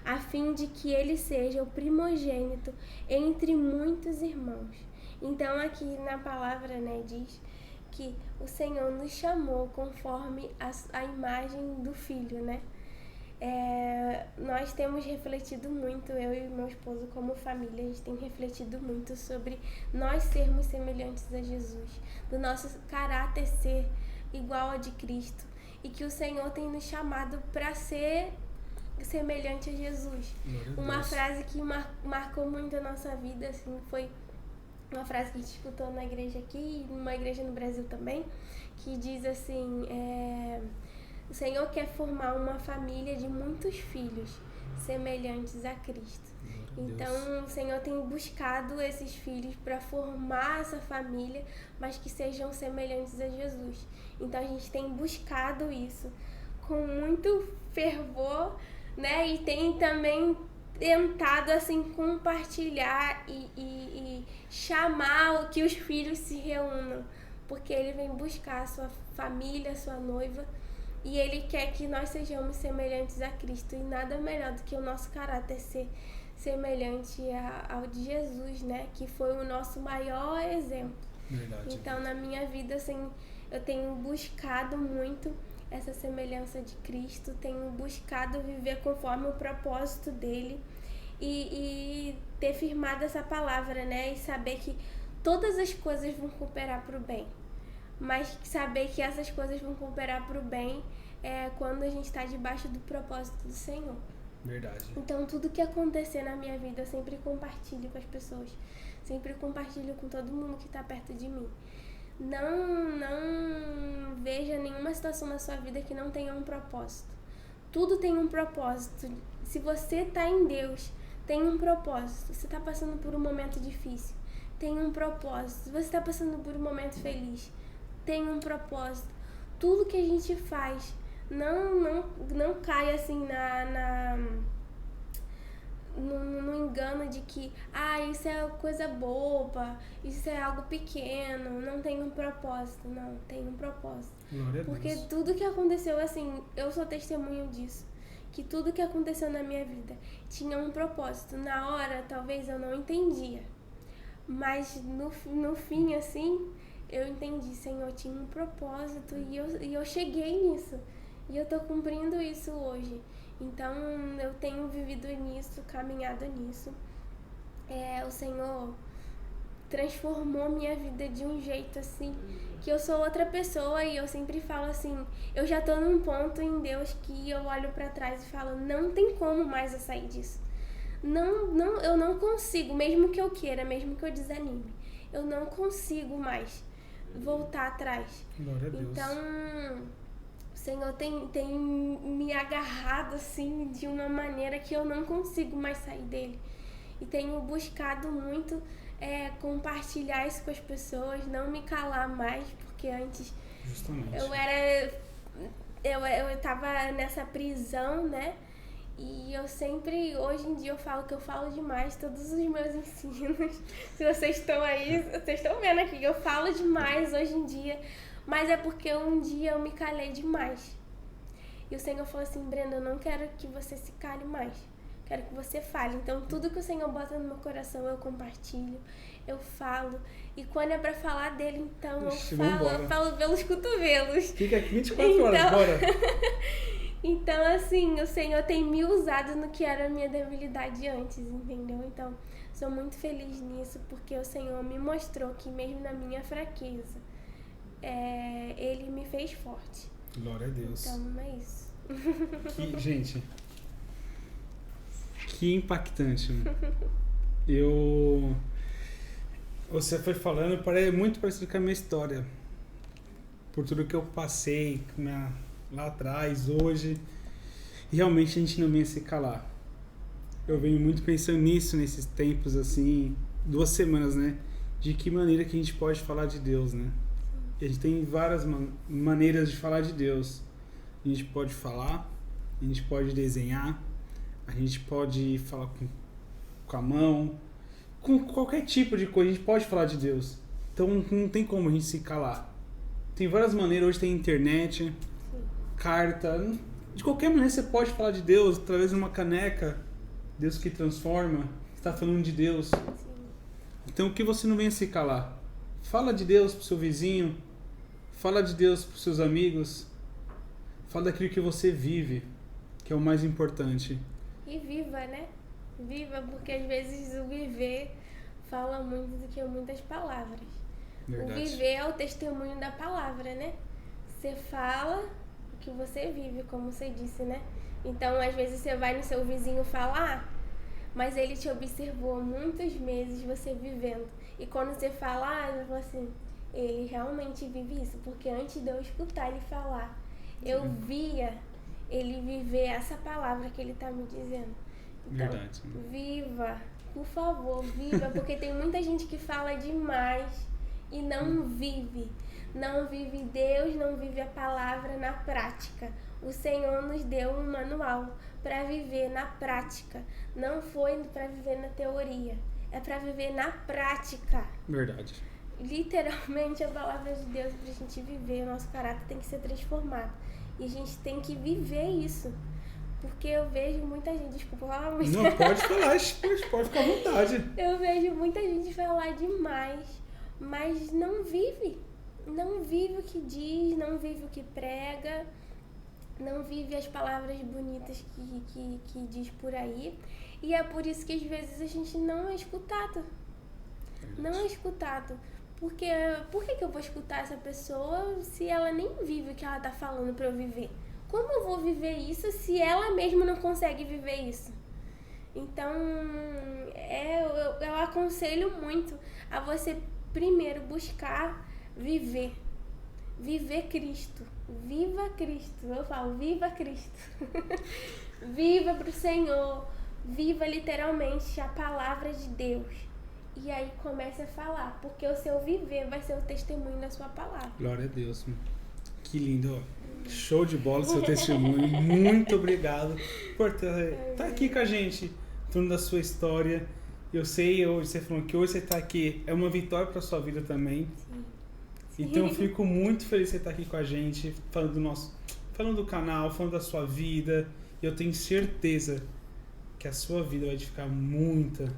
a fim de que Ele seja o primogênito entre muitos irmãos. Então aqui na palavra, né, diz que o Senhor nos chamou conforme a imagem do Filho, né? Nós temos refletido muito, eu e meu esposo como família, a gente tem refletido muito sobre nós sermos semelhantes a Jesus, do nosso caráter ser igual ao de Cristo, e que o Senhor tem nos chamado para ser semelhante a Jesus. Uma frase que marcou muito a nossa vida, assim, foi uma frase que a gente escutou na igreja aqui, numa igreja no Brasil também, que diz assim, o Senhor quer formar uma família de muitos filhos semelhantes a Cristo. Então, o Senhor tem buscado esses filhos para formar essa família, mas que sejam semelhantes a Jesus. Então, a gente tem buscado isso com muito fervor, né? E tem também tentado, assim, compartilhar e chamar que os filhos se reúnam, porque Ele vem buscar a sua família, a sua noiva, e Ele quer que nós sejamos semelhantes a Cristo, e nada melhor do que o nosso caráter ser semelhante ao de Jesus, né? Que foi o nosso maior exemplo. Verdade. Então, na minha vida, assim, eu tenho buscado muito essa semelhança de Cristo, tenho buscado viver conforme o propósito dele e ter firmado essa palavra, né? E saber que todas as coisas vão cooperar para o bem, mas saber que essas coisas vão cooperar para o bem quando a gente está debaixo do propósito do Senhor. Verdade. Então, tudo que acontecer na minha vida, eu sempre compartilho com as pessoas, sempre compartilho com todo mundo que está perto de mim. Não veja nenhuma situação na sua vida que não tenha um propósito. Tudo tem um propósito. Se você está em Deus, tem um propósito. Você está passando por um momento difícil, tem um propósito. Se você está passando por um momento feliz, tem um propósito. Tudo que a gente faz não cai assim no engano de que isso é coisa boba, isso é algo pequeno, não tem um propósito. Não, tem um propósito. Porque tudo que aconteceu, assim, eu sou testemunho disso, que tudo que aconteceu na minha vida tinha um propósito. Na hora, talvez eu não entendia, Mas no fim, assim, eu entendi, Senhor, tinha um propósito e eu cheguei nisso. E eu tô cumprindo isso hoje. Então, eu tenho vivido nisso, caminhado nisso. O Senhor transformou minha vida de um jeito, assim, que eu sou outra pessoa. E eu sempre falo assim, eu já tô num ponto em Deus que eu olho pra trás e falo, não tem como mais eu sair disso. Eu não consigo, mesmo que eu queira, mesmo que eu desanime, eu não consigo mais voltar atrás. Glória a Deus. Então, o Senhor tem me agarrado assim de uma maneira que eu não consigo mais sair dele. E tenho buscado muito compartilhar isso com as pessoas, não me calar mais, porque antes Justamente. eu tava nessa prisão, né? E eu sempre, hoje em dia eu falo que eu falo demais todos os meus ensinos. Se vocês estão aí, vocês estão vendo aqui que eu falo demais hoje em dia. Mas é porque um dia eu me calei demais. E o Senhor falou assim, Brenda, eu não quero que você se cale mais. Quero que você fale. Então tudo que o Senhor bota no meu coração eu compartilho, eu falo. E quando é pra falar dele, então eu falo pelos cotovelos. Fica aqui 24 horas, bora. Então, assim, o Senhor tem me usado no que era a minha debilidade antes, entendeu? Então, sou muito feliz nisso, porque o Senhor me mostrou que mesmo na minha fraqueza, Ele me fez forte. Glória a Deus. Então, é isso. Gente, que impactante. Você foi falando, muito parecido com a minha história. Por tudo que eu passei, lá atrás, hoje, e realmente a gente não vinha se calar. Eu venho muito pensando nisso nesses tempos, assim, 2 semanas, né? De que maneira que a gente pode falar de Deus, né? E a gente tem várias maneiras de falar de Deus. A gente pode falar, a gente pode desenhar, a gente pode falar com a mão, com qualquer tipo de coisa, a gente pode falar de Deus. Então não tem como a gente se calar. Tem várias maneiras, hoje tem internet, carta, de qualquer maneira você pode falar de Deus, através de uma caneca, Deus que transforma, você está falando de Deus. Sim. Então que você não venha se calar. Fala de Deus pro seu vizinho, fala de Deus pros seus amigos, fala daquilo que você vive, que é o mais importante. E viva, né? Viva, porque às vezes o viver fala muito do que muitas palavras. Verdade. O viver é o testemunho da palavra, né? Você fala o que você vive, como você disse, né? Então, às vezes você vai no seu vizinho falar, mas ele te observou há muitos meses você vivendo. E quando você fala, ele fala assim, ele realmente vive isso. Porque antes de eu escutar ele falar, eu via ele viver essa palavra que ele está me dizendo. Então, verdade. Viva, por favor, viva, porque tem muita gente que fala demais e não vive. Não vive Deus, não vive a palavra na prática. O Senhor nos deu um manual para viver na prática. Não foi para viver na teoria, é para viver na prática. Verdade. Literalmente a palavra de Deus para a gente viver, o nosso caráter tem que ser transformado. E a gente tem que viver isso. Porque eu vejo muita gente, desculpa falar muito. Não, pode falar, pode ficar à vontade. Eu vejo muita gente falar demais, mas não vive. Não vive o que diz, não vive o que prega, não vive as palavras bonitas que diz por aí. E é por isso que às vezes a gente não é escutado. Não é escutado. Porque por que eu vou escutar essa pessoa se ela nem vive o que ela tá falando pra eu viver? Como eu vou viver isso se ela mesma não consegue viver isso? Então, eu aconselho muito a você primeiro buscar viver. Viver Cristo. Viva Cristo. Eu falo, viva Cristo. Viva pro Senhor. Viva literalmente a palavra de Deus. E aí comece a falar, porque o seu viver vai ser o testemunho da sua palavra. Glória a Deus. Que lindo, ó. Show de bola o seu testemunho. Muito obrigado por estar aqui com a gente, falando da sua história. Eu sei, você falou que hoje você está aqui, é uma vitória para a sua vida também. Sim. Então eu fico muito feliz de você estar aqui com a gente, falando do canal, falando da sua vida. E eu tenho certeza que a sua vida vai edificar muitas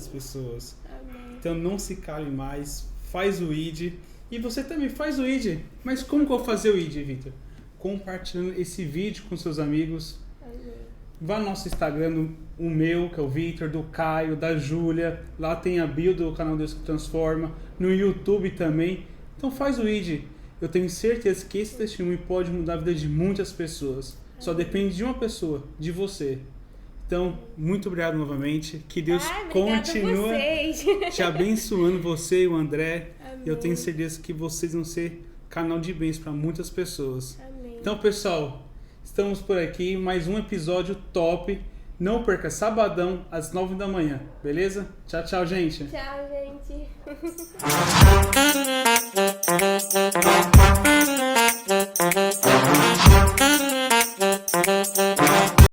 pessoas. Amém. Então não se cale mais, faz o ID. E você também faz o ID. Mas como que eu vou fazer o ID, Vitor? Compartilhando esse vídeo com seus amigos. Vá no nosso Instagram, o meu, que é o Vitor, do Caio, da Júlia. Lá tem a bio do canal Deus que Transforma. No YouTube também. Então faz o ID. Eu tenho certeza que esse testemunho pode mudar a vida de muitas pessoas. Só depende de uma pessoa, de você. Então, muito obrigado novamente. Que Deus continue te abençoando, você e o André. Amém. Eu tenho certeza que vocês vão ser canal de bênçãos para muitas pessoas. Amém. Então, pessoal, estamos por aqui. Mais um episódio top. Não perca, sabadão, às 9 da manhã. Beleza? Tchau, tchau, gente. Tchau, gente.